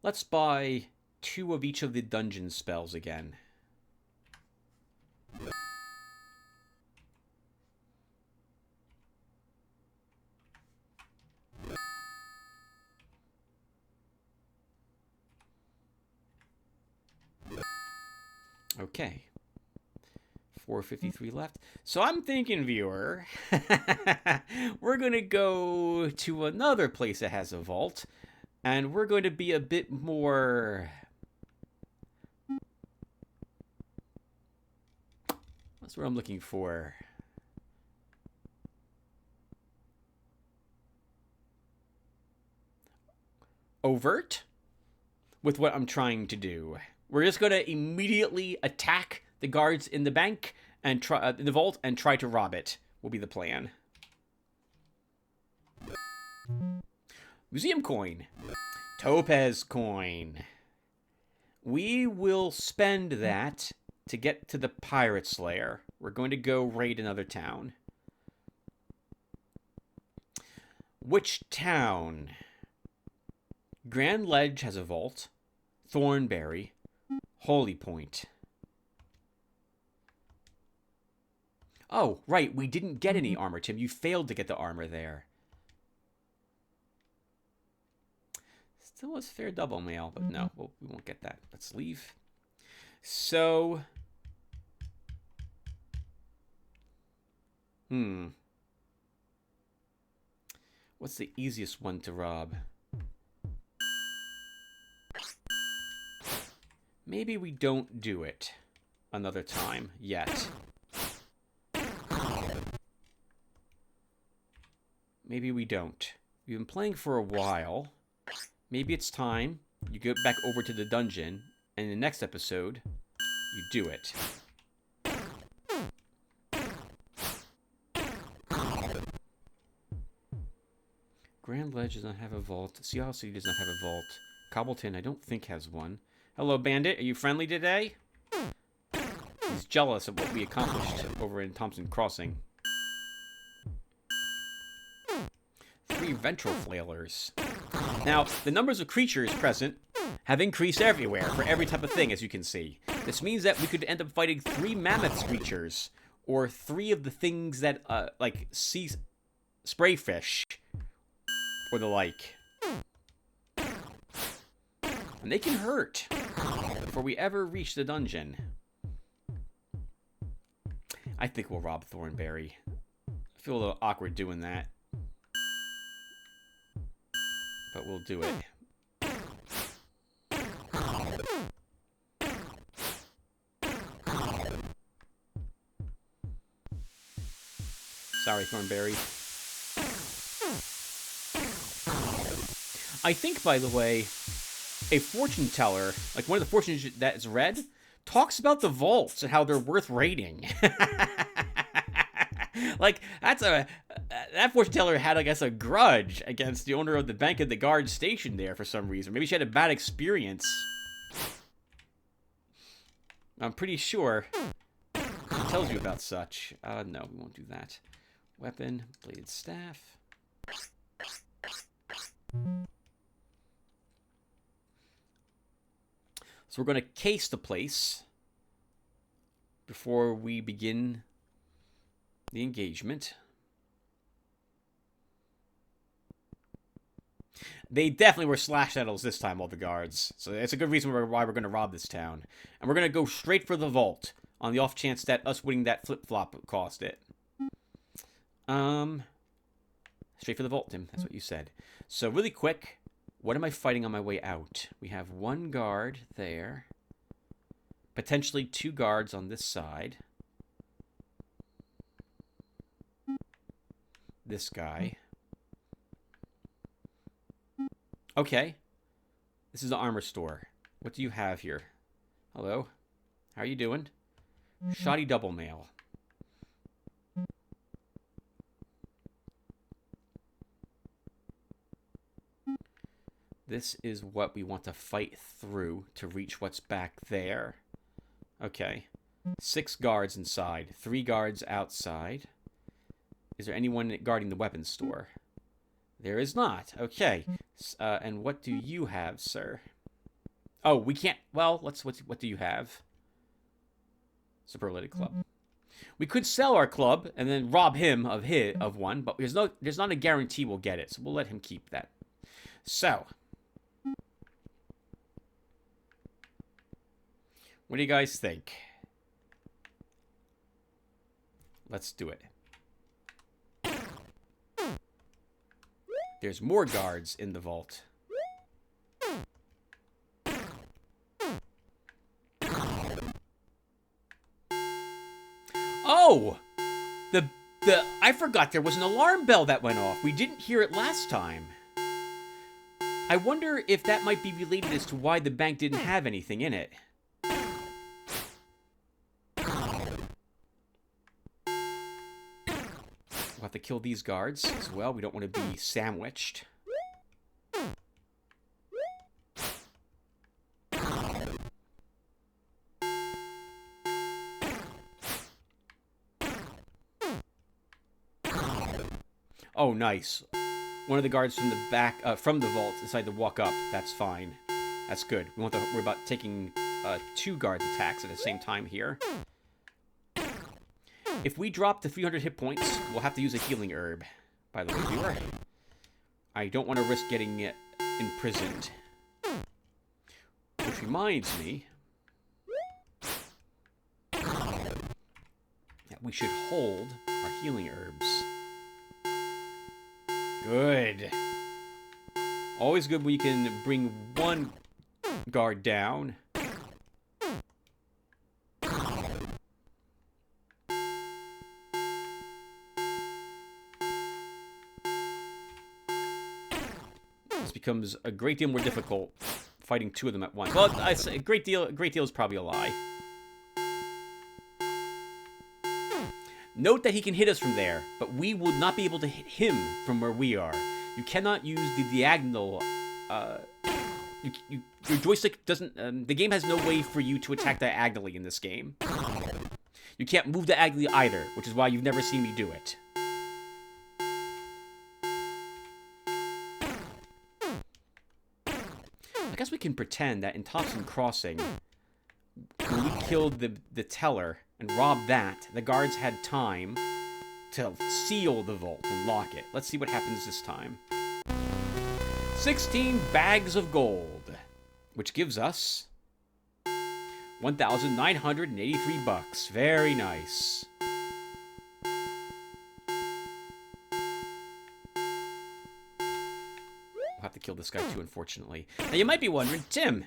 Let's buy 2 of each of the dungeon spells again. Okay. 453 left. So I'm thinking, viewer, we're going to go to another place that has a vault, and we're going to be a bit more... That's what I'm looking for. Overt with what I'm trying to do. We're just going to immediately attack the guards in the bank and try in the vault and try to rob it. Will be the plan. Museum coin. Topaz coin. We will spend that to get to the Pirate Slayer. We're going to go raid another town. Which town? Grand Ledge has a vault. Thornberry. Holy Point. Oh, right. We didn't get any armor, Tim. You failed to get the armor there. Still was fair double mail, but no, we won't get that. Let's leave. So, What's the easiest one to rob? Maybe we don't do it another time yet. Maybe we don't. We've been playing for a while. Maybe it's time you get back over to the dungeon, and in the next episode, you do it. Grand Ledge does not have a vault. Sea Isle City does not have a vault. Cobbleton, I don't think, has one. Hello, Bandit. Are you friendly today? He's jealous of what we accomplished over in Thompson Crossing. 3 ventral flailers. Now, the numbers of creatures present have increased everywhere for every type of thing, as you can see. This means that we could end up fighting 3 mammoth creatures, or 3 of the things that, like sea sprayfish, or the like. And they can hurt before we ever reach the dungeon. I think we'll rob Thornberry. I feel a little awkward doing that. But we'll do it. Sorry, Thornberry. I think, by the way, a fortune teller, like one of the fortunes that is read, talks about the vaults and how they're worth raiding. Like, that fortune teller had, I guess, a grudge against the owner of the bank at the guard station there for some reason. Maybe she had a bad experience. I'm pretty sure it tells you about such. No, we won't do that. Weapon, bladed staff. So we're going to case the place before we begin the engagement. They definitely were slash nettles this time, all the guards. So it's a good reason why we're going to rob this town. And we're going to go straight for the vault on the off chance that us winning that flip-flop cost it. Straight for the vault, Tim. That's what you said. So really quick, what am I fighting on my way out? We have 1 guard there. Potentially 2 guards on this side. This guy. Okay. This is the armor store. What do you have here? Hello? How are you doing? Shoddy double mail. This is what we want to fight through to reach what's back there. Okay. 6 guards inside. 3 guards outside. Is there anyone guarding the weapons store? There is not. Okay. And what do you have, sir? Oh, we can't... Well, what do you have? Superlative club. We could sell our club and then rob him of one, but there's not a guarantee we'll get it, so we'll let him keep that. So... what do you guys think? Let's do it. There's more guards in the vault. Oh! I forgot there was an alarm bell that went off. We didn't hear it last time. I wonder if that might be related as to why the bank didn't have anything in it. We'll have to kill these guards as well. We don't want to be sandwiched. Oh, nice. One of the guards from the back, from the vault, decided to walk up. That's fine. That's good. We want to worry about taking 2 guards attacks at the same time here. If we drop to 300 hit points, we'll have to use a healing herb. By the way, viewer, I don't want to risk getting imprisoned. Which reminds me that we should hold our healing herbs. Good. Always good when you can bring one guard down. This becomes a great deal more difficult fighting two of them at once. Well, I say a great deal is probably a lie. Note that he can hit us from there, but we will not be able to hit him from where we are. You cannot use the diagonal. Your joystick doesn't. The game has no way for you to attack diagonally in this game. You can't move diagonally either, which is why you've never seen me do it. I guess we can pretend that in Thompson Crossing, when we killed the teller and robbed that, the guards had time to seal the vault and lock it. Let's see what happens this time. 16 bags of gold, which gives us 1,983 bucks. Very nice. We'll have to kill this guy too, unfortunately. Now you might be wondering, Tim,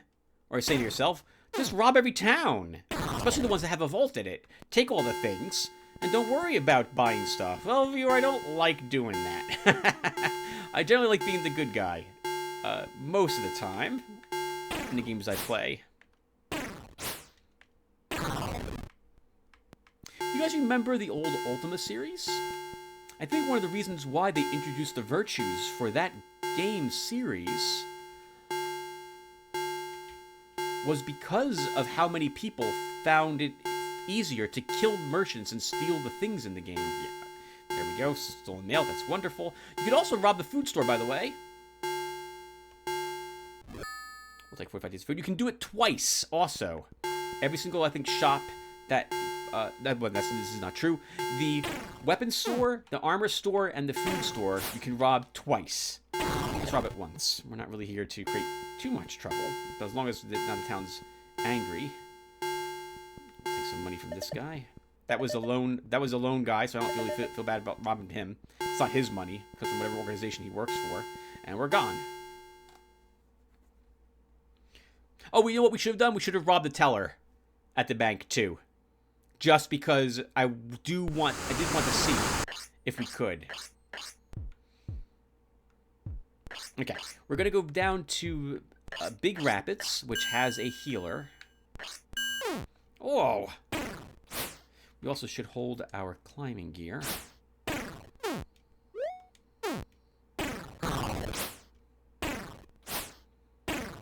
or say to yourself, just rob every town, especially the ones that have a vault in it. Take all the things, and don't worry about buying stuff. Well, viewer, I don't like doing that. I generally like being the good guy, most of the time, in the games I play. You guys remember the old Ultima series? I think one of the reasons why they introduced the virtues for that game series was because of how many people found it easier to kill merchants and steal the things in the game. Yeah. There we go, stolen mail, that's wonderful. You could also rob the food store, by the way. We'll take 45 days of food. You can do it twice, also. Every single, I think, shop that... this is not true. The weapons store, the armor store, and the food store, you can rob twice. Let's rob it once. We're not really here to create too much trouble, but as long as now the town's angry. Take some money from this guy. That was a lone guy, so I don't really feel bad about robbing him. It's not his money, because from whatever organization he works for. And we're gone. Oh, you know what we should have done? We should have robbed the teller at the bank too. Just because I did want to see if we could. Okay, we're gonna go down to Big Rapids, which has a healer. Whoa! We also should hold our climbing gear.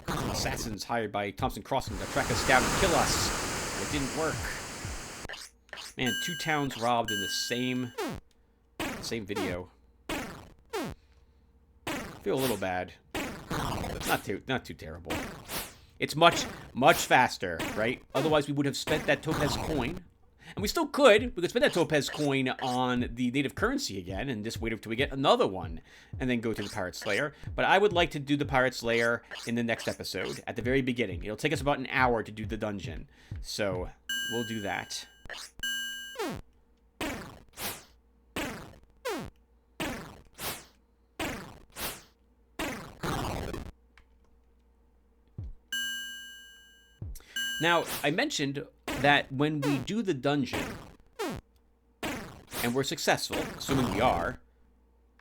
Some assassins hired by Thompson Crossing to track us down and kill us. It didn't work. Man, 2 towns robbed in the same video. Feel a little bad. Not too terrible. It's much faster, right? Otherwise, we would have spent that topaz coin. And we still could. We could spend that topaz coin on the native currency again and just wait until we get another one and then go to the Pirate Slayer. But I would like to do the Pirate Slayer in the next episode, at the very beginning. It'll take us about an hour to do the dungeon. So, we'll do that. Now, I mentioned that when we do the dungeon, and we're successful, assuming we are,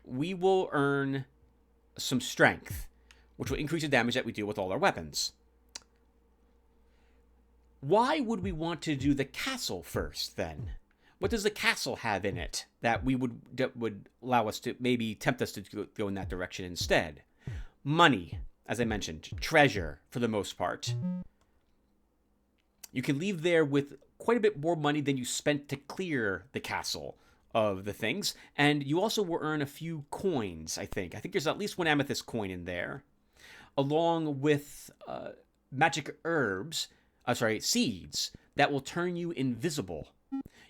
we will earn some strength, which will increase the damage that we deal with all our weapons. Why would we want to do the castle first, then? What does the castle have in it that would allow us to maybe tempt us to go in that direction instead? Money, as I mentioned, treasure for the most part. You can leave there with quite a bit more money than you spent to clear the castle of the things, and you also will earn a few coins, I think. I think there's at least 1 amethyst coin in there, along with magic herbs, seeds that will turn you invisible.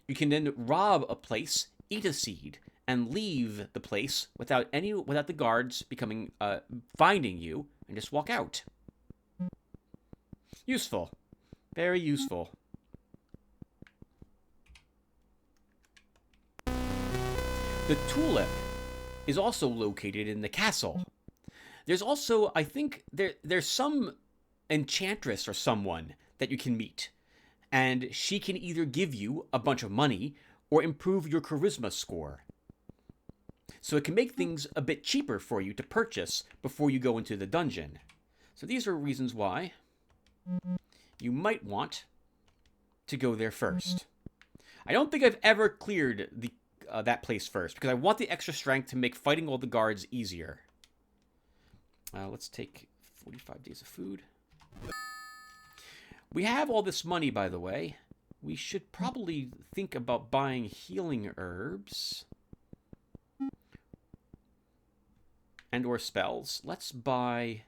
You can then rob a place, eat a seed, and leave the place without the guards finding you, and just walk out. Useful. Very useful. The tulip is also located in the castle. There's also, I think, there's some enchantress or someone that you can meet, and she can either give you a bunch of money or improve your charisma score. So it can make things a bit cheaper for you to purchase before you go into the dungeon. So these are reasons why you might want to go there first. I don't think I've ever cleared that place first, because I want the extra strength to make fighting all the guards easier. Let's take 45 days of food. We have all this money, by the way. We should probably think about buying healing herbs. And or spells. Let's buy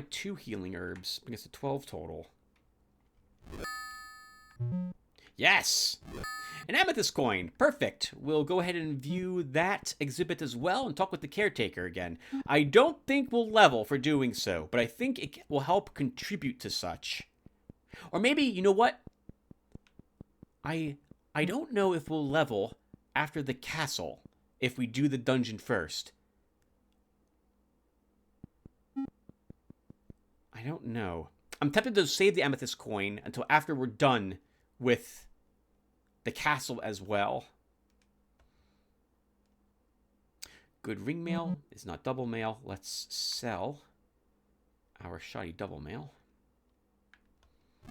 2 healing herbs. I guess 12 total. Yes! An amethyst coin. Perfect. We'll go ahead and view that exhibit as well and talk with the caretaker again. I don't think we'll level for doing so, but I think it will help contribute to such. Or maybe, you know what? I don't know if we'll level after the castle if we do the dungeon first. I don't know. I'm tempted to save the amethyst coin until after we're done with the castle as well. Good ring mail is not double mail. Let's sell our shoddy double mail.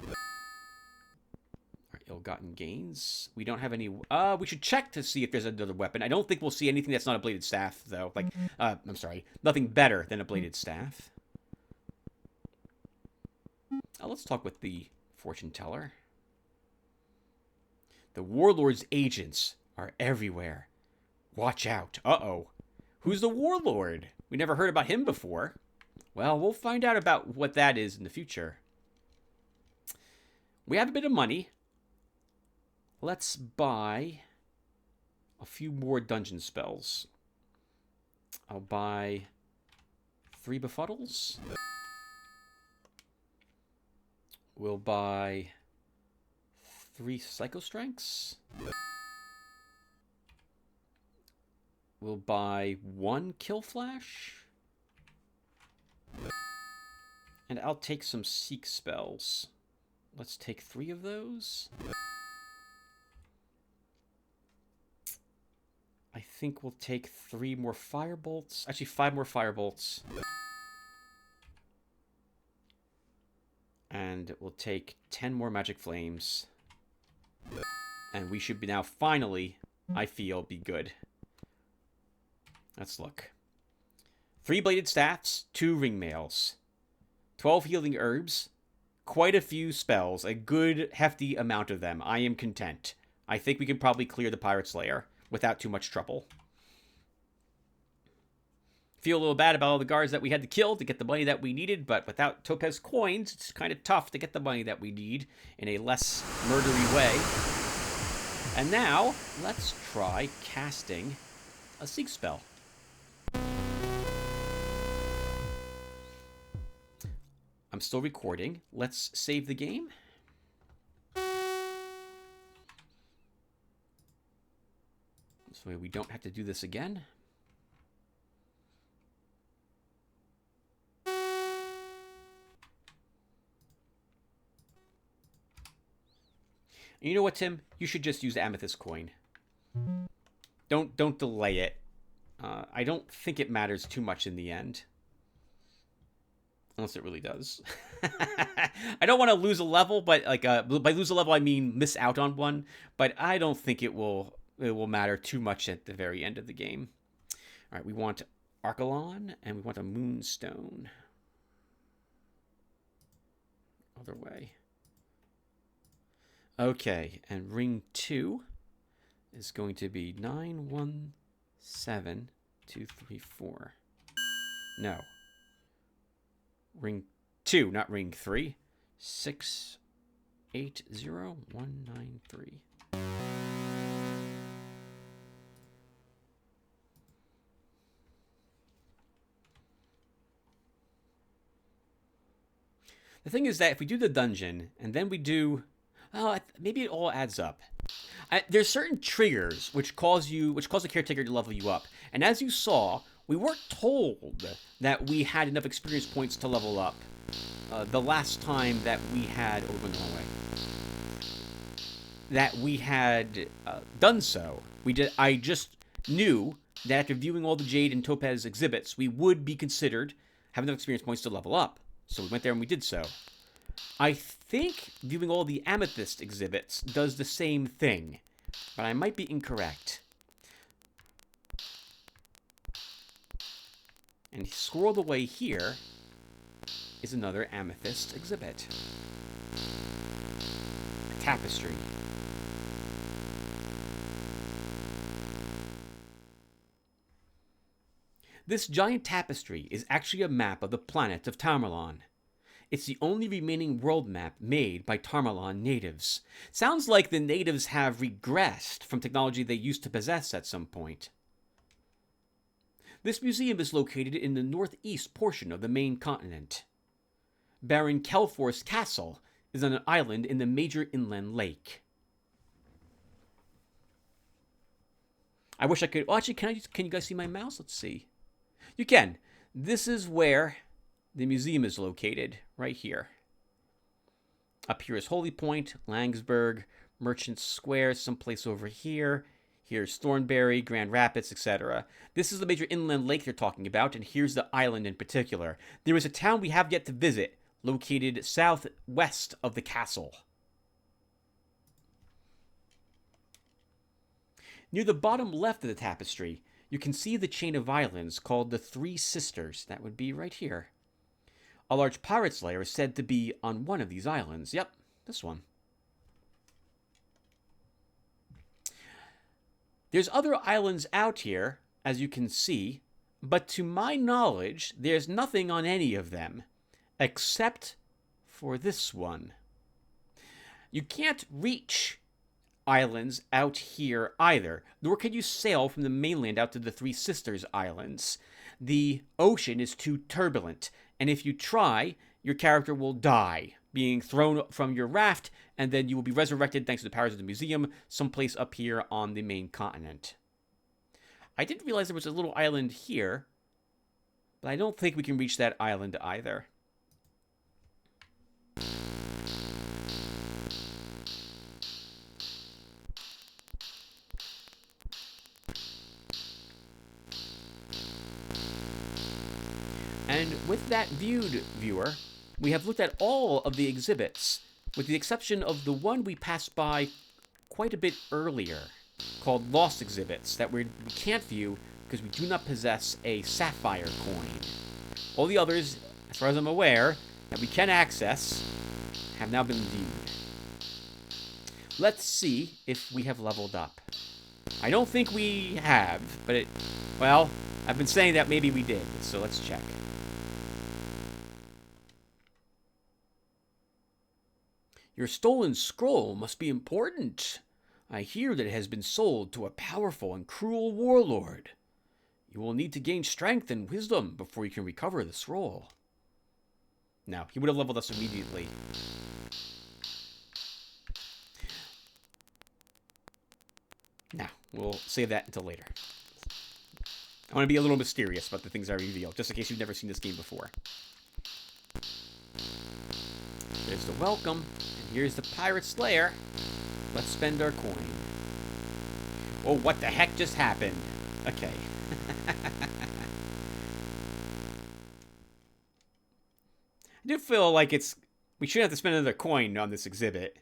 Our ill-gotten gains. We don't have any... we should check to see if there's another weapon. I don't think we'll see anything that's not a bladed staff, though. Like, I'm sorry. Nothing better than a bladed staff. Let's talk with the fortune teller. The warlord's agents are everywhere. Watch out. Uh-oh. Who's the warlord? We never heard about him before. Well, we'll find out about what that is in the future. We have a bit of money. Let's buy a few more dungeon spells. I'll buy 3 befuddles. We'll buy 3 psycho strengths. We'll buy 1 kill flash. And I'll take some seek spells. Let's take 3 of those. I think we'll take 3 more firebolts. Actually, 5 more firebolts. And we'll take 10 more magic flames. And we should be now finally, I feel, be good. Let's look. 3 bladed staffs, 2 ring mails, 12 healing herbs, quite a few spells, a good hefty amount of them. I am content. I think we can probably clear the Pirate's Lair without too much trouble. Feel a little bad about all the guards that we had to kill to get the money that we needed, but without topaz coins, it's kind of tough to get the money that we need in a less murdery way. And now, let's try casting a seek spell. I'm still recording. Let's save the game. So we don't have to do this again. And you know what, Tim? You should just use the amethyst coin. Don't delay it. I don't think it matters too much in the end. Unless it really does. I don't want to lose a level, but like by lose a level I mean miss out on one. But I don't think it will matter too much at the very end of the game. All right, we want Archelon and we want a Moonstone. Other way. Okay, and ring 2 is going to be 9, 1, 7, 2, 3, 4. No. Ring 2, not ring 3. 6, 8, 0, 1, 9, 3. The thing is that if we do the dungeon and then we do... Oh, maybe it all adds up. There's certain triggers which cause the caretaker to level you up, and as you saw, we weren't told that we had enough experience points to level up. The last time that we had, oh, we went the wrong way. That we had done so, I just knew that after viewing all the Jade and Topaz exhibits, we would be considered have enough experience points to level up. So we went there and we did so. I think viewing all the Amethyst exhibits does the same thing, but I might be incorrect. And scrolled away here is another Amethyst exhibit. A tapestry. This giant tapestry is actually a map of the planet of Tamerlane. It's the only remaining world map made by Tamerlane natives. Sounds like the natives have regressed from technology they used to possess at some point. This museum is located in the northeast portion of the main continent. Baron Kelfor's castle is on an island in the major inland lake. I wish I could... Oh, actually, can you guys see my mouse? Let's see. You can. This is where the museum is located, right here. Up here is Holy Point, Langsburg, Merchant Square, someplace over here. Here's Thornberry, Grand Rapids, etc. This is the major inland lake they're talking about, and here's the island in particular. There is a town we have yet to visit, located southwest of the castle. Near the bottom left of the tapestry, you can see the chain of islands called the Three Sisters. That would be right here. A large pirate's lair is said to be on one of these islands. Yep, this one. There's other islands out here, as you can see, but to my knowledge, there's nothing on any of them, except for this one. You can't reach islands out here either, nor can you sail from the mainland out to the Three Sisters Islands. The ocean is too turbulent, and if you try, your character will die, being thrown from your raft, and then you will be resurrected thanks to the powers of the museum, someplace up here on the main continent. I didn't realize there was a little island here, but I don't think we can reach that island either. And with that viewer, we have looked at all of the exhibits, with the exception of the one we passed by quite a bit earlier, called Lost Exhibits, that we can't view because we do not possess a sapphire coin. All the others, as far as I'm aware, that we can access, have now been viewed. Let's see if we have leveled up. I don't think we have, but well, I've been saying that maybe we did, so let's check. Your stolen scroll must be important. I hear that it has been sold to a powerful and cruel warlord. You will need to gain strength and wisdom before you can recover the scroll. Now, he would have leveled us immediately. Now, we'll save that until later. I want to be a little mysterious about the things I reveal, just in case you've never seen this game before. There's the welcome, and here's the pirate's lair. Let's spend our coin. Oh, what the heck just happened? Okay. I do feel like we shouldn't have to spend another coin on this exhibit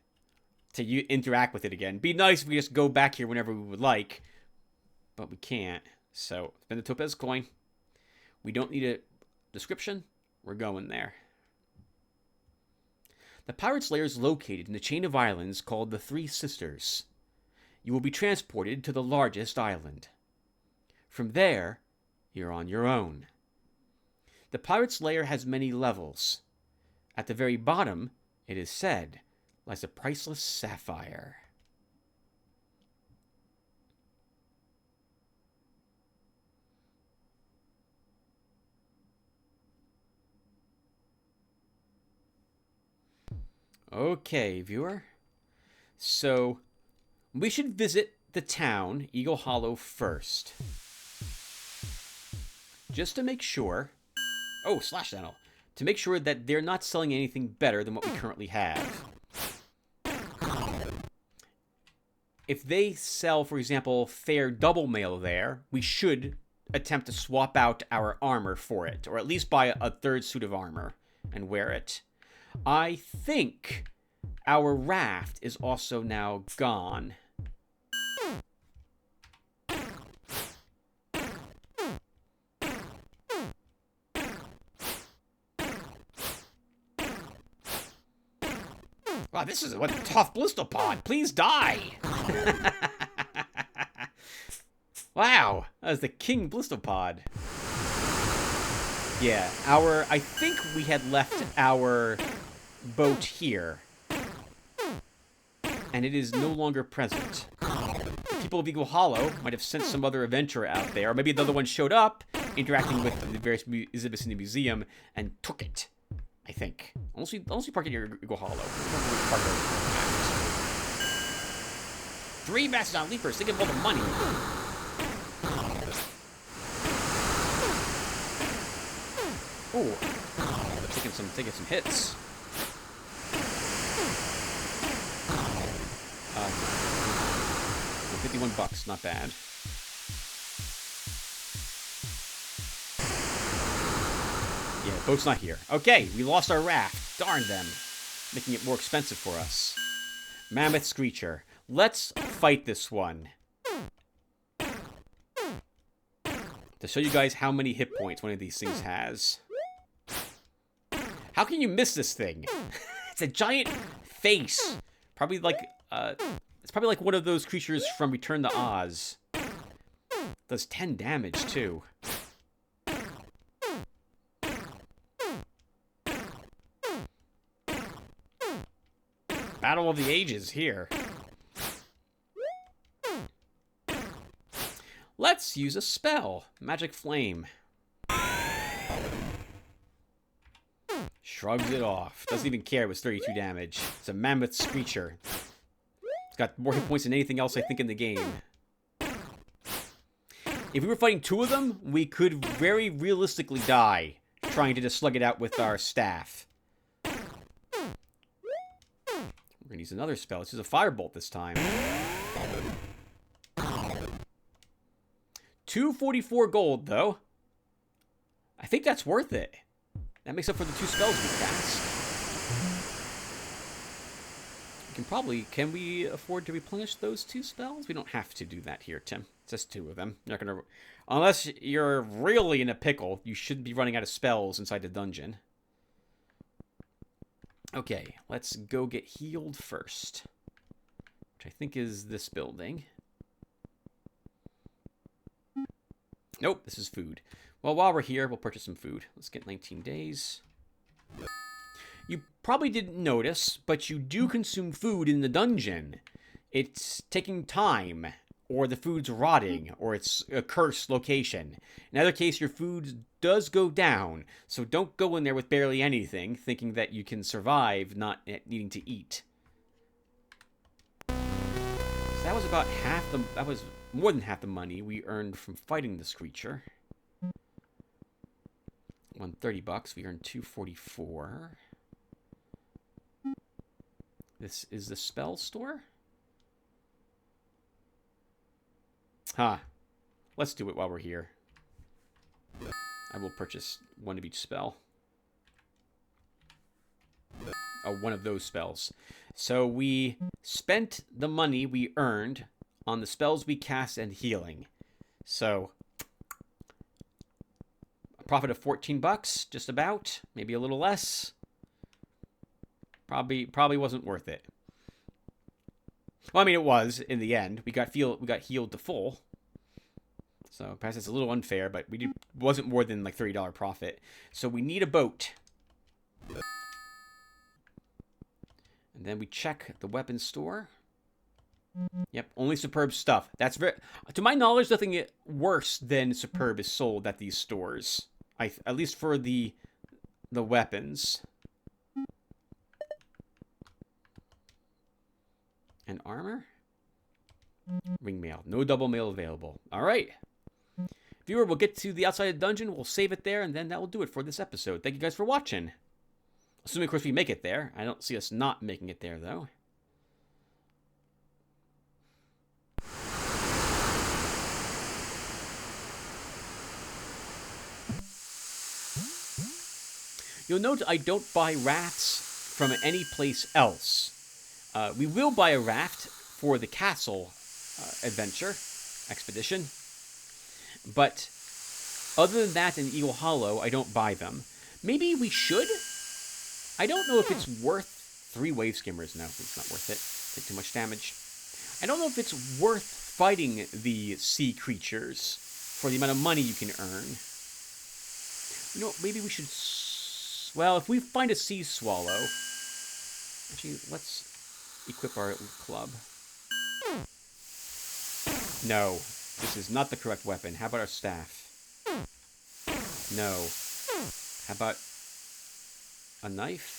to interact with it again. Be nice if we just go back here whenever we would like, but we can't. So, spend the Topaz coin. We don't need a description. We're going there. The pirate's lair is located in the chain of islands called the Three Sisters. You will be transported to the largest island. From there, you're on your own. The pirate's lair has many levels. At the very bottom, it is said, lies a priceless sapphire. Okay, viewer. So, We should visit the town, Eagle Hollow, first. Just to make sure... Oh, slash channel. To make sure that they're not selling anything better than what we currently have. If they sell, for example, fair double mail there, we should attempt to swap out our armor for it. Or at least buy a third suit of armor and wear it. I think our raft is also now gone. Wow, this is a tough blistopod. Please die. Wow, that was the king blistopod. Yeah, I think we had left our boat here. And it is no longer present. The people of Eagle Hollow might have sent some other adventurer out there, or maybe another one showed up, interacting with the various exhibits in the museum, and took it. I think. Unless we park it near Eagle Hollow. 3 Mastodon Leapers, think of all the money. Oh, taking some hits. 51 bucks, not bad. Yeah, boat's not here. Okay, we lost our raft. Darn them. Making it more expensive for us. Mammoth Screecher. Let's fight this one. To show you guys how many hit points one of these things has. How can you miss this thing? It's a giant face. Probably like, it's probably like one of those creatures from Return to Oz. Does 10 damage, too. Battle of the Ages here. Let's use a spell. Magic Flame. Shrugs it off. Doesn't even care it was 32 damage. It's a Mammoth Screecher. It's got more hit points than anything else I think in the game. If we were fighting 2 of them, we could very realistically die trying to just slug it out with our staff. We're gonna use another spell. Let's use a Firebolt this time. 244 gold, though. I think that's worth it. That makes up for the 2 spells we cast. Can we afford to replenish those 2 spells? We don't have to do that here, Tim. It's just 2 of them. You're not gonna, unless you're really in a pickle, you shouldn't be running out of spells inside the dungeon. Okay, let's go get healed first. Which I think is this building. Nope, this is food. Well, while we're here, we'll purchase some food. Let's get 19 days. You probably didn't notice, but you do consume food in the dungeon. It's taking time, or the food's rotting, or it's a cursed location. In either case, your food does go down, so don't go in there with barely anything, thinking that you can survive not needing to eat. So that was about half the... That was more than half the money we earned from fighting this creature. Won 30 bucks. We earned 244. This is the spell store? Huh. Let's do it while we're here. I will purchase 1 of each spell. Oh, 1 of those spells. So we spent the money we earned on the spells we cast and healing. So a profit of 14 bucks, just about, maybe a little less. Probably wasn't worth it. Well, I mean, it was in the end. We got healed to full. So perhaps it's a little unfair, but wasn't more than like $30 profit. So we need a boat. And then we check the weapons store. Yep, only superb stuff. That's very, to my knowledge, nothing worse than superb is sold at these stores. At least for the weapons. And armor? Ring mail. No double mail available. All right. Viewer, we'll get to the outside of the dungeon. We'll save it there, and then that will do it for this episode. Thank you guys for watching. Assuming, of course, we make it there. I don't see us not making it there, though. You'll note I don't buy rafts from any place else. We will buy a raft for the castle adventure, expedition. But other than that in Eagle Hollow, I don't buy them. Maybe we should? I don't know if it's worth 3 wave skimmers. No, it's not worth it. Take too much damage. I don't know if it's worth fighting the sea creatures for the amount of money you can earn. You know, maybe we should... Well, if we find a sea swallow... Actually, let's equip our club. No, this is not the correct weapon. How about our staff? No. How about a knife?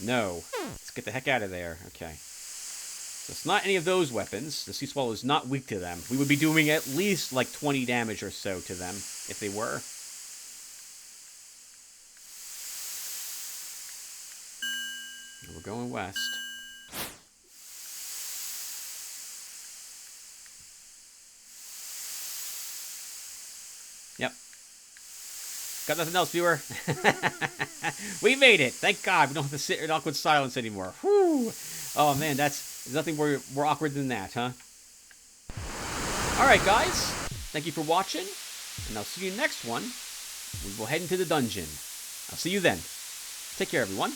No. Let's get the heck out of there. Okay. So it's not any of those weapons. The sea swallow is not weak to them. We would be doing at least like 20 damage or so to them if they were. We're going west. Yep. Got nothing else, viewer. We made it. Thank God. We don't have to sit in awkward silence anymore. Whew. Oh, man, there's nothing more awkward than that, huh? Alright, guys. Thank you for watching. And I'll see you next one. We will head into the dungeon. I'll see you then. Take care, everyone.